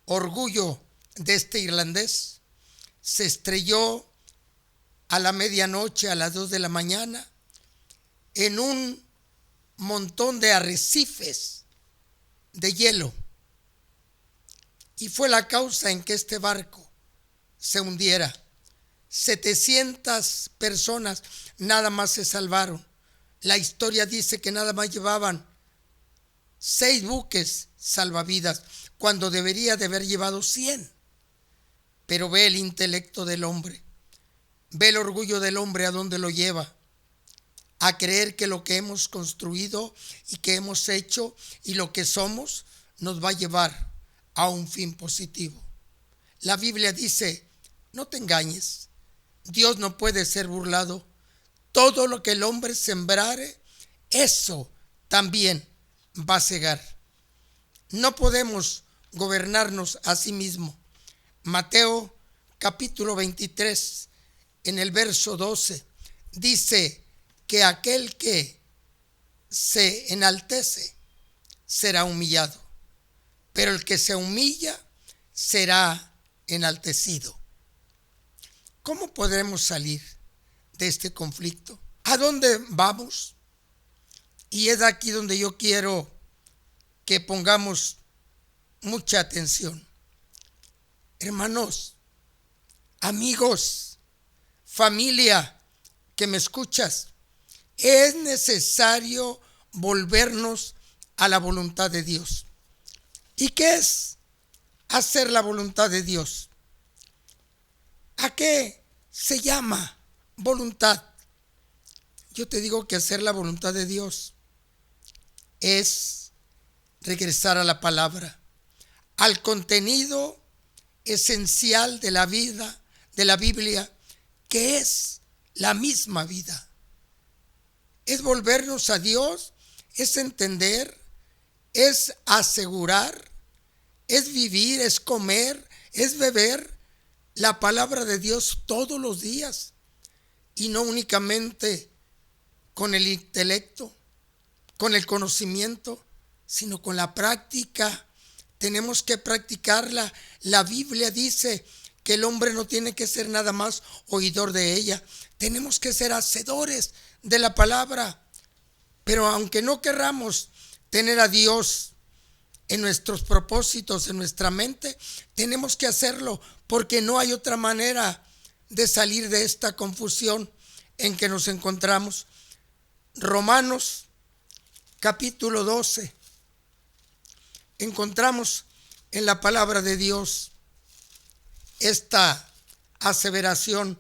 C: orgullo de este irlandés, se estrelló a la medianoche, a las 2 de la mañana, en un montón de arrecifes de hielo, y fue la causa en que este barco se hundiera. 700 personas nada más se salvaron. La historia dice que nada más llevaban 6 buques salvavidas, cuando debería de haber llevado 100. Pero ve el intelecto del hombre, ve el orgullo del hombre a dónde lo lleva, a creer que lo que hemos construido y que hemos hecho y lo que somos nos va a llevar a un fin positivo. La Biblia dice: no te engañes, Dios no puede ser burlado. Todo lo que el hombre sembrare, eso también va a segar. No podemos gobernarnos a sí mismos. Mateo capítulo 23, en el verso 12, dice que aquel que se enaltece será humillado, pero el que se humilla será enaltecido. ¿Cómo podremos salir de este conflicto? ¿A dónde vamos? Y es aquí donde yo quiero que pongamos mucha atención. Hermanos, amigos, familia que me escuchas, es necesario volvernos a la voluntad de Dios. ¿Y qué es hacer la voluntad de Dios? ¿A qué se llama voluntad? Yo te digo que hacer la voluntad de Dios es regresar a la palabra, al contenido esencial de la vida, de la Biblia, que es la misma vida. Es volvernos a Dios, es entender, es asegurar, es vivir, es comer, es beber la palabra de Dios todos los días, y no únicamente con el intelecto, con el conocimiento, sino con la práctica. Tenemos que practicarla. La Biblia dice que el hombre no tiene que ser nada más oidor de ella. Tenemos que ser hacedores de la palabra. Pero aunque no querramos tener a Dios en nuestros propósitos, en nuestra mente, tenemos que hacerlo, porque no hay otra manera de salir de esta confusión en que nos encontramos. Romanos capítulo 12. Encontramos en la palabra de Dios esta aseveración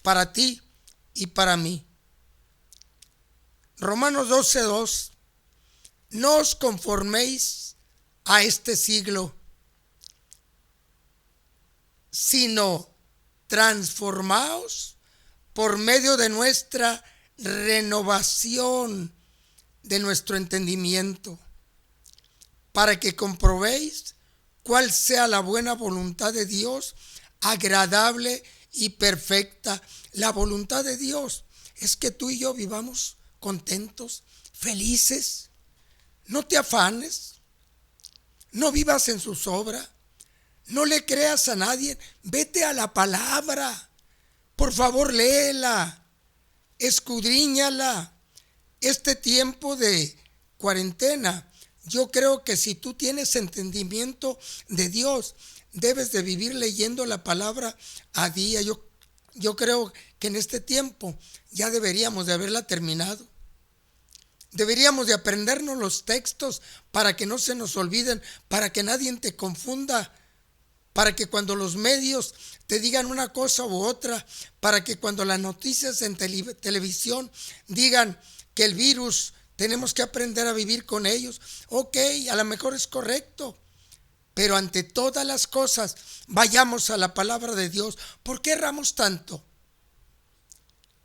C: para ti y para mí. Romanos 12:2. No os conforméis a este siglo, sino transformaos por medio de nuestra renovación de nuestro entendimiento, para que comprobéis cuál sea la buena voluntad de Dios, agradable y perfecta. La voluntad de Dios es que tú y yo vivamos contentos, felices. No te afanes, no vivas en su sobra, no le creas a nadie, vete a la palabra. Por favor, léela, escudriñala. Este tiempo de cuarentena, yo creo que si tú tienes entendimiento de Dios, debes de vivir leyendo la palabra a día. Yo creo que en este tiempo ya deberíamos de haberla terminado. Deberíamos de aprendernos los textos para que no se nos olviden, para que nadie te confunda, para que cuando los medios te digan una cosa u otra, para que cuando las noticias en televisión digan que el virus, tenemos que aprender a vivir con ellos. Ok, a lo mejor es correcto, pero ante todas las cosas, vayamos a la palabra de Dios. ¿Por qué erramos tanto?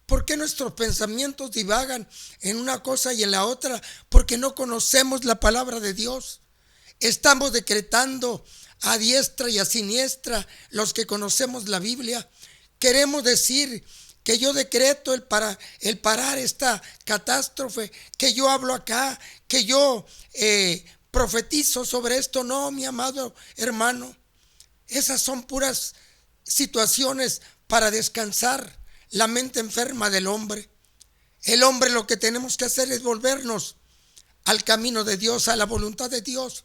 C: ¿Por qué nuestros pensamientos divagan en una cosa y en la otra? Porque no conocemos la palabra de Dios. Estamos decretando a diestra y a siniestra los que conocemos la Biblia. Queremos decir que yo decreto el parar esta catástrofe, que yo hablo acá, que yo profetizo sobre esto. No, mi amado hermano, esas son puras situaciones para descansar la mente enferma del hombre. El hombre, lo que tenemos que hacer es volvernos al camino de Dios, a la voluntad de Dios,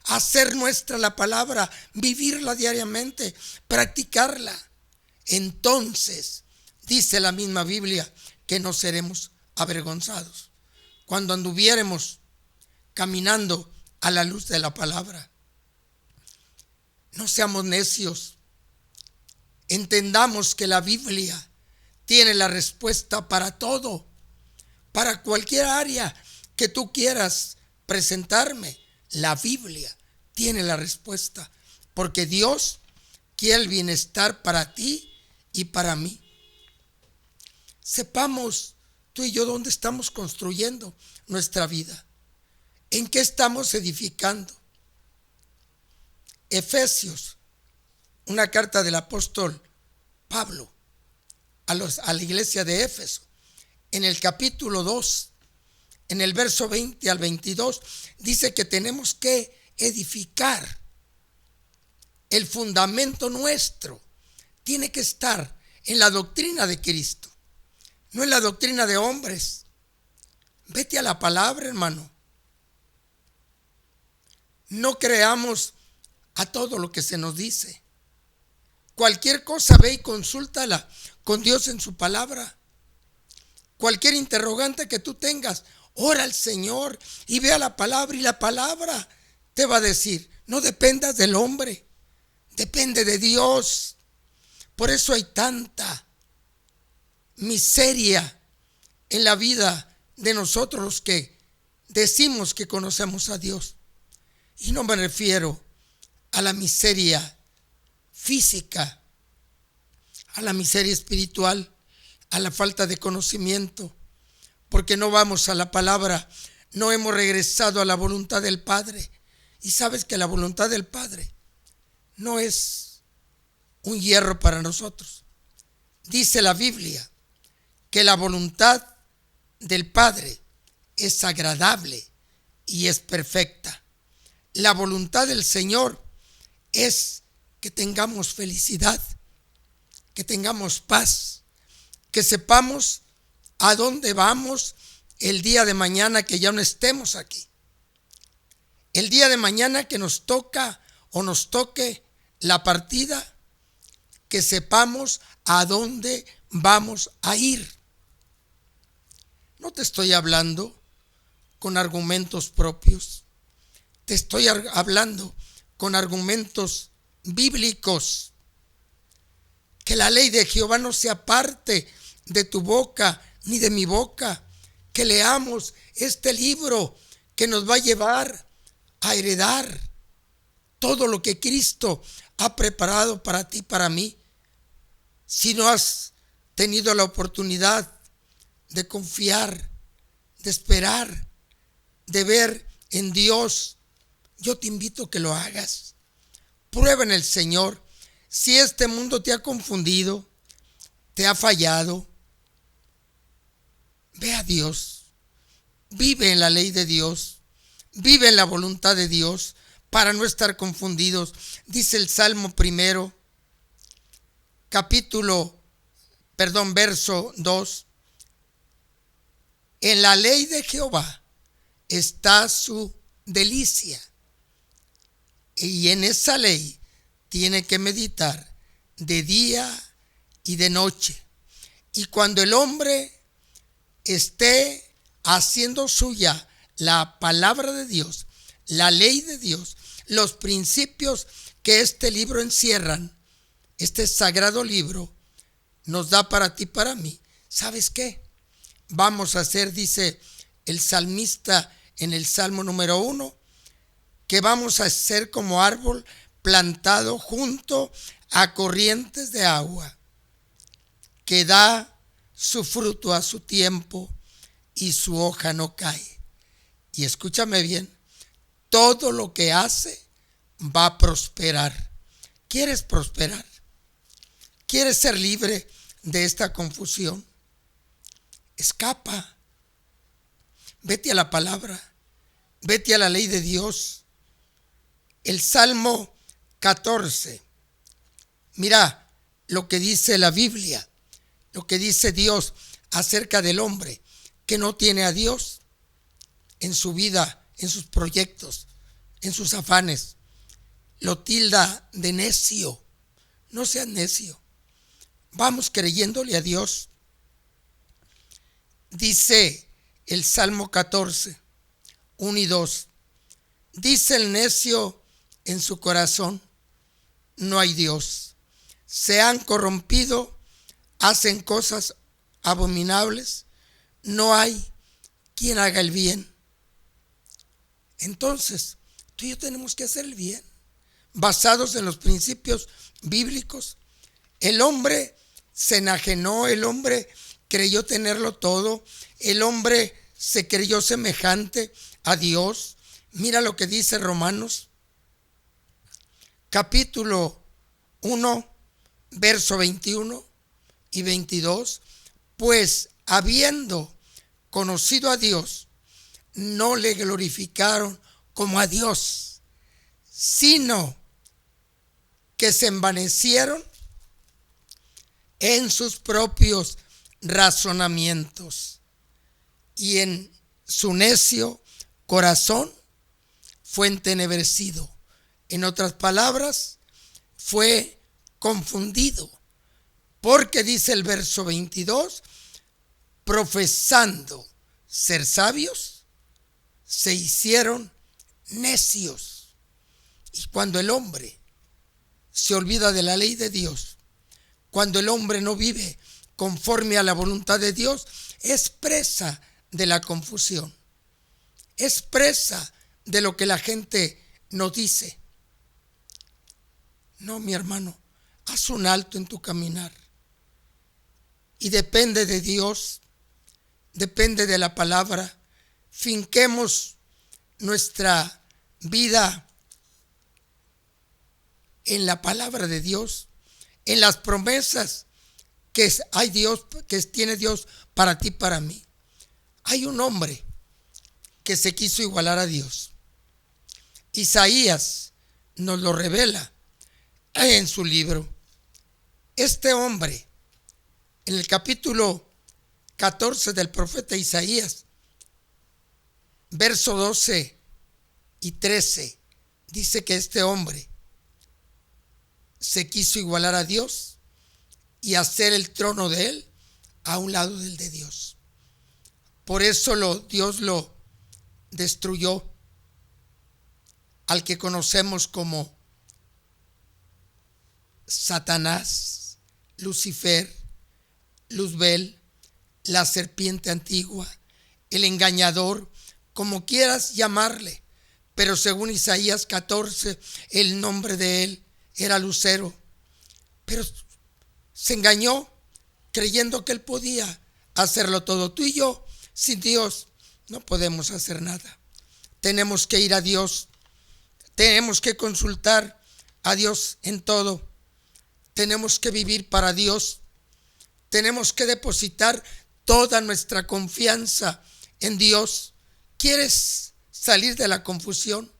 C: hacer nuestra la palabra, vivirla diariamente, practicarla. Entonces, dice la misma Biblia, que no seremos avergonzados cuando anduviéremos caminando a la luz de la palabra. No seamos necios. Entendamos que la Biblia tiene la respuesta para todo, para cualquier área que tú quieras presentarme. La Biblia tiene la respuesta, porque Dios quiere el bienestar para ti y para mí. Sepamos tú y yo dónde estamos construyendo nuestra vida, en qué estamos edificando. Efesios, una carta del apóstol Pablo a la iglesia de Éfeso, en el capítulo 2, en el verso 20 al 22, dice que tenemos que edificar. El fundamento nuestro tiene que estar en la doctrina de Cristo, no en la doctrina de hombres. Vete a la palabra, hermano. No creamos a todo lo que se nos dice. Cualquier cosa, ve y consúltala con Dios en su palabra. Cualquier interrogante que tú tengas, ora al Señor y ve a la palabra, y la palabra te va a decir. No dependas del hombre, depende de Dios. Por eso hay tanta miseria en la vida de nosotros los que decimos que conocemos a Dios. Y no me refiero a la miseria física, a la miseria espiritual, a la falta de conocimiento, porque no vamos a la palabra, no hemos regresado a la voluntad del Padre. Y sabes que la voluntad del Padre no es un hierro para nosotros. Dice la Biblia que la voluntad del Padre es agradable y es perfecta. La voluntad del Señor es que tengamos felicidad, que tengamos paz, que sepamos a dónde vamos el día de mañana que ya no estemos aquí. El día de mañana que nos toca o nos toque la partida, que sepamos a dónde vamos a ir. No te estoy hablando con argumentos propios, te estoy hablando con argumentos bíblicos. Que la ley de Jehová no se aparte de tu boca ni de mi boca. Que leamos este libro que nos va a llevar a heredar todo lo que Cristo ha preparado para ti, para mí. Si no has tenido la oportunidad de confiar, de esperar, de ver en Dios, yo te invito a que lo hagas. Prueba en el Señor. Si este mundo te ha confundido, te ha fallado, ve a Dios. Vive en la ley de Dios. Vive en la voluntad de Dios para no estar confundidos. Dice el Salmo 1, verso 2. En la ley de Jehová está su delicia, y en esa ley tiene que meditar de día y de noche. Y cuando el hombre esté haciendo suya la palabra de Dios, la ley de Dios, los principios que este libro encierran, este sagrado libro nos da para ti, para mí. ¿Sabes qué? Vamos a hacer, dice el salmista en el Salmo número 1, que vamos a ser como árbol plantado junto a corrientes de agua, que da su fruto a su tiempo y su hoja no cae. Y escúchame bien, todo lo que hace va a prosperar. ¿Quieres prosperar? ¿Quieres ser libre de esta confusión? Escapa. Vete a la palabra. Vete a la ley de Dios. El Salmo 14. Mira lo que dice la Biblia, lo que dice Dios acerca del hombre que no tiene a Dios en su vida, en sus proyectos, en sus afanes. Lo tilda de necio. No seas necio. Vamos creyéndole a Dios. Dice el Salmo 14, 1 y 2. Dice el necio en su corazón: no hay Dios. Se han corrompido, hacen cosas abominables. No hay quien haga el bien. Entonces, tú y yo tenemos que hacer el bien, basados en los principios bíblicos. El hombre se enajenó, el hombre creyó tenerlo todo, el hombre se creyó semejante a Dios. Mira lo que dice Romanos, capítulo 1, verso 21 y 22. Pues habiendo conocido a Dios, no le glorificaron como a Dios, sino que se envanecieron en sus propios razonamientos, y en su necio corazón fue entenebrecido. En otras palabras, fue confundido, porque dice el verso 22, profesando ser sabios, se hicieron necios. Y cuando el hombre se olvida de la ley de Dios, cuando el hombre no vive conforme a la voluntad de Dios, es presa de la confusión, es presa de lo que la gente nos dice. No, mi hermano, haz un alto en tu caminar y depende de Dios, depende de la palabra. Finquemos nuestra vida en la palabra de Dios, en las promesas que hay Dios, que tiene Dios para ti, para mí. Hay un hombre que se quiso igualar a Dios. Isaías nos lo revela en su libro. Este hombre, en el capítulo 14 del profeta Isaías, verso 12 y 13, dice que este hombre se quiso igualar a Dios y hacer el trono de él a un lado del de Dios. Por eso Dios lo destruyó, al que conocemos como Satanás, Lucifer, Luzbel, la serpiente antigua, el engañador, como quieras llamarle. Pero según Isaías 14, el nombre de él era lucero, pero se engañó creyendo que él podía hacerlo todo. Tú y yo, sin Dios, no podemos hacer nada. Tenemos que ir a Dios, tenemos que consultar a Dios en todo, tenemos que vivir para Dios, tenemos que depositar toda nuestra confianza en Dios. ¿Quieres salir de la confusión?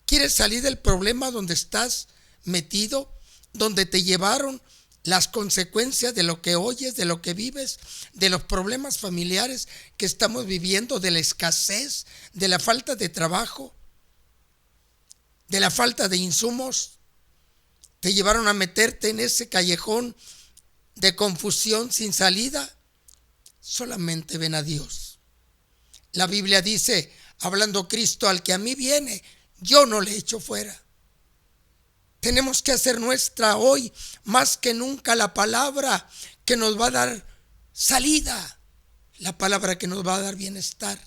C: ¿Quieres salir del problema donde estás metido? Donde te llevaron las consecuencias de lo que oyes, de lo que vives, de los problemas familiares que estamos viviendo, de la escasez, de la falta de trabajo, de la falta de insumos. Te llevaron a meterte en ese callejón de confusión sin salida. Solamente ven a Dios. La Biblia dice, hablando Cristo, al que a mí viene, yo no le echo fuera. Tenemos que hacer nuestra hoy más que nunca la palabra que nos va a dar salida, la palabra que nos va a dar bienestar,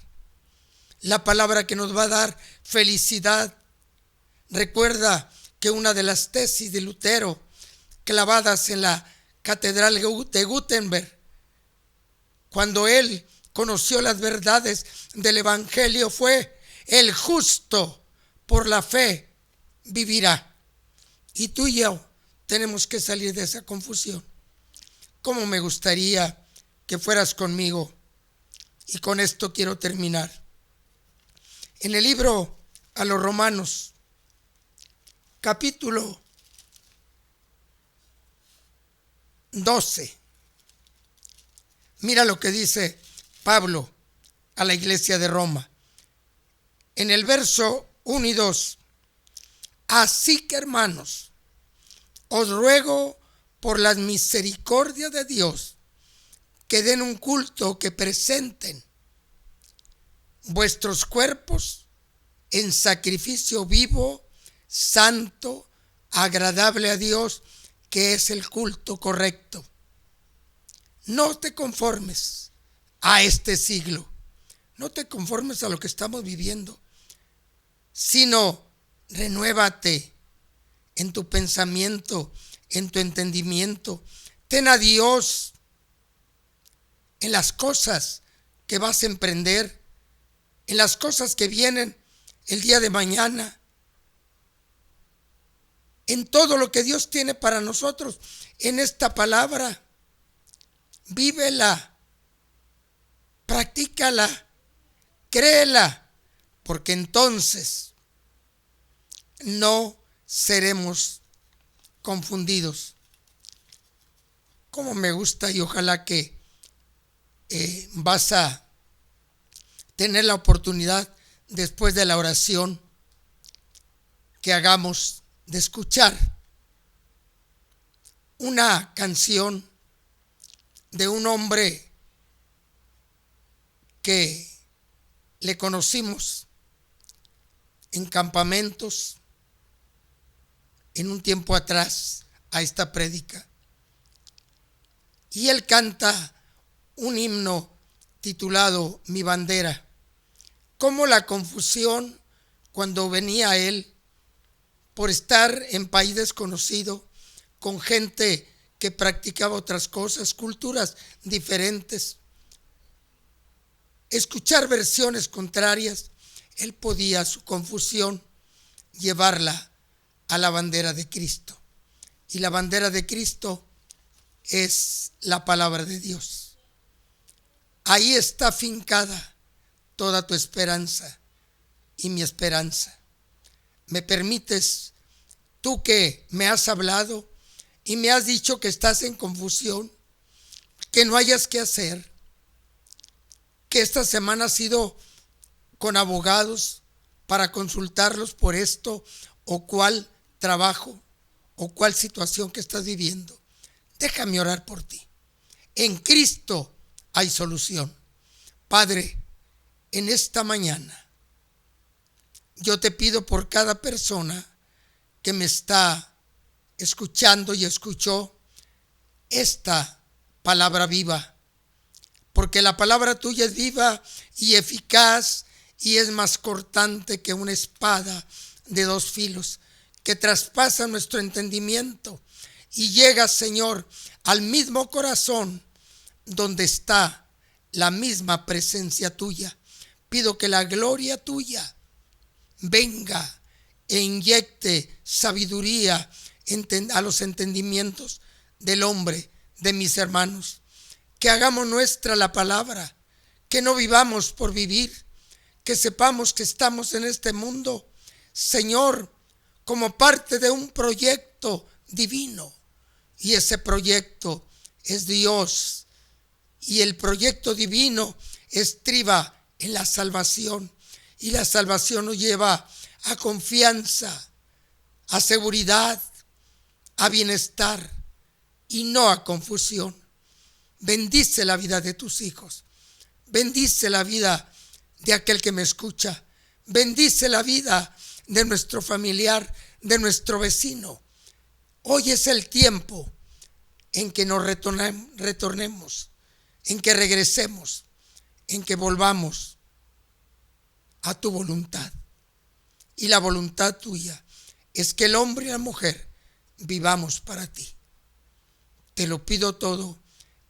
C: la palabra que nos va a dar felicidad. Recuerda que una de las tesis de Lutero clavadas en la catedral de Gutenberg, cuando él conoció las verdades del evangelio, fue: el justo por la fe vivirá. Y tú y yo tenemos que salir de esa confusión. ¿Cómo me gustaría que fueras conmigo? Y con esto quiero terminar. En el libro a los Romanos, capítulo 12, mira lo que dice Pablo a la iglesia de Roma. En el verso 1 y 2. Así que, hermanos, os ruego por las misericordias de Dios que den un culto, que presenten vuestros cuerpos en sacrificio vivo, santo, agradable a Dios, que es el culto correcto. No te conformes a este siglo, no te conformes a lo que estamos viviendo, sino renuévate en tu pensamiento, en tu entendimiento. Ten a Dios en las cosas que vas a emprender, en las cosas que vienen el día de mañana, en todo lo que Dios tiene para nosotros, en esta palabra. Vívela, practícala, créela, porque entonces no seremos confundidos. Como me gusta, y ojalá que vas a tener la oportunidad después de la oración que hagamos de escuchar una canción de un hombre que le conocimos en campamentos en un tiempo atrás a esta prédica, y él canta un himno titulado Mi bandera. Cómo la confusión cuando venía él por estar en país desconocido, con gente que practicaba otras cosas, culturas diferentes, escuchar versiones contrarias, él podía su confusión llevarla a la bandera de Cristo. Y la bandera de Cristo es la palabra de Dios. Ahí está fincada toda tu esperanza y mi esperanza. ¿Me permites, tú que me has hablado y me has dicho que estás en confusión, que no hayas qué hacer, que esta semana has ido con abogados para consultarlos por esto o cuál trabajo o cuál situación que estás viviendo? Déjame orar por ti. En Cristo hay solución. Padre, en esta mañana yo te pido por cada persona que me está escuchando y escuchó esta palabra viva, porque la palabra tuya es viva y eficaz y es más cortante que una espada de dos filos, que traspasa nuestro entendimiento y llega, Señor, al mismo corazón donde está la misma presencia tuya. Pido que la gloria tuya venga e inyecte sabiduría a los entendimientos del hombre, de mis hermanos. Que hagamos nuestra la palabra, que no vivamos por vivir, que sepamos que estamos en este mundo, Señor, como parte de un proyecto divino. Y ese proyecto es Dios. Y el proyecto divino estriba en la salvación. Y la salvación nos lleva a confianza, a seguridad, a bienestar y no a confusión. Bendice la vida de tus hijos. Bendice la vida de aquel que me escucha. Bendice la vida de nuestro familiar, de nuestro vecino. Hoy es el tiempo en que nos retornemos, en que regresemos, en que volvamos a tu voluntad. Y la voluntad tuya es que el hombre y la mujer vivamos para ti. Te lo pido todo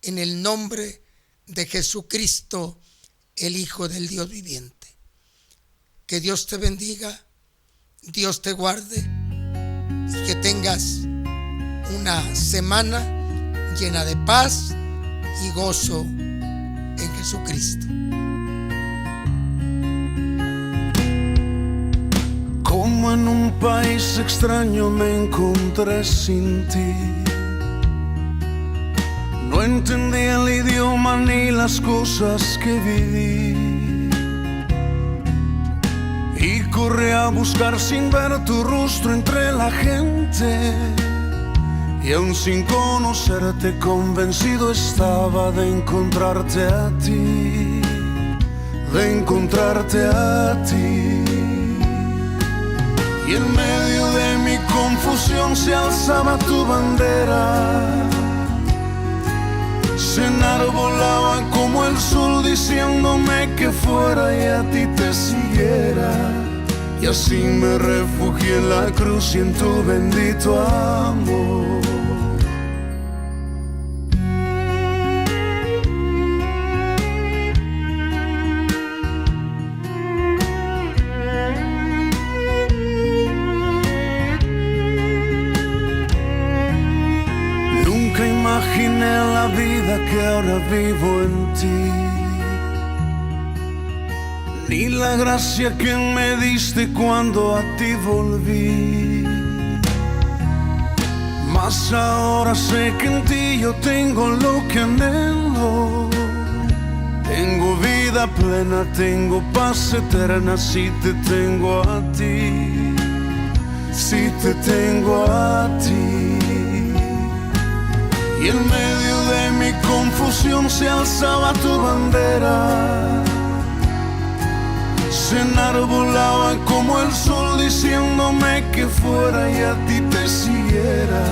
C: en el nombre de Jesucristo, el Hijo del Dios viviente. Que Dios te bendiga, Dios te guarde y que tengas una semana llena de paz y gozo en Jesucristo.
B: Como en un país extraño me encontré sin ti. No entendía el idioma ni las cosas que viví. Y corrí a buscar sin ver tu rostro entre la gente. Y aún sin conocerte convencido estaba de encontrarte a ti. De encontrarte a ti. Y en medio de mi confusión se alzaba tu bandera. Se enarbolaba como el sol diciéndome que fuera y a ti te siguiera. Y así me refugié en la cruz y en tu bendito amor. Imaginé la vida que ahora vivo en ti, ni la gracia que me diste cuando a ti volví. Mas ahora sé que en ti yo tengo lo que anhelo. Tengo vida plena, tengo paz eterna si te tengo a ti. Si te tengo a ti. Y en medio de mi confusión se alzaba tu bandera. Se enarbolaba como el sol diciéndome que fuera y a ti te siguiera.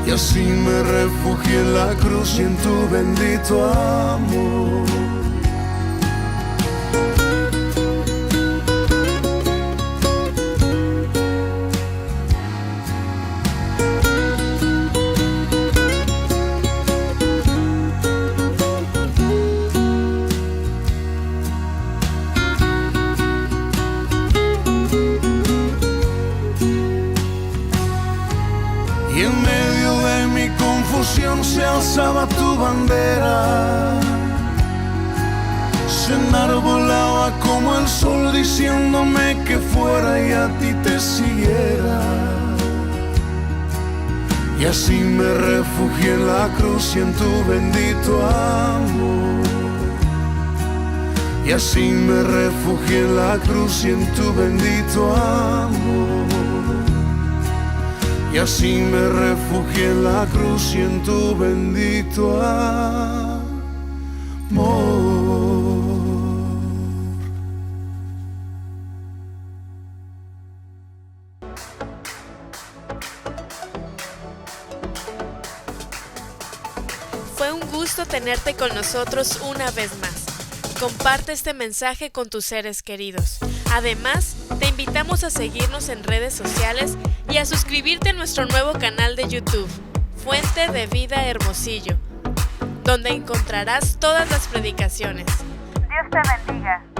B: Y así me refugié en la cruz y en tu bendito amor. Y en medio de mi confusión se alzaba tu bandera. Se enarbolaba como el sol diciéndome que fuera y a ti te siguiera. Y así me refugié en la cruz y en tu bendito amor. Y así me refugié en la cruz y en tu bendito amor. Y así me refugié en la cruz y en tu bendito amor.
D: Fue un gusto tenerte con nosotros una vez más. Comparte este mensaje con tus seres queridos. Además, Te invitamos a seguirnos en redes sociales y a suscribirte a nuestro nuevo canal de YouTube, Fuente de Vida Hermosillo, donde encontrarás todas las predicaciones.
E: Dios te bendiga.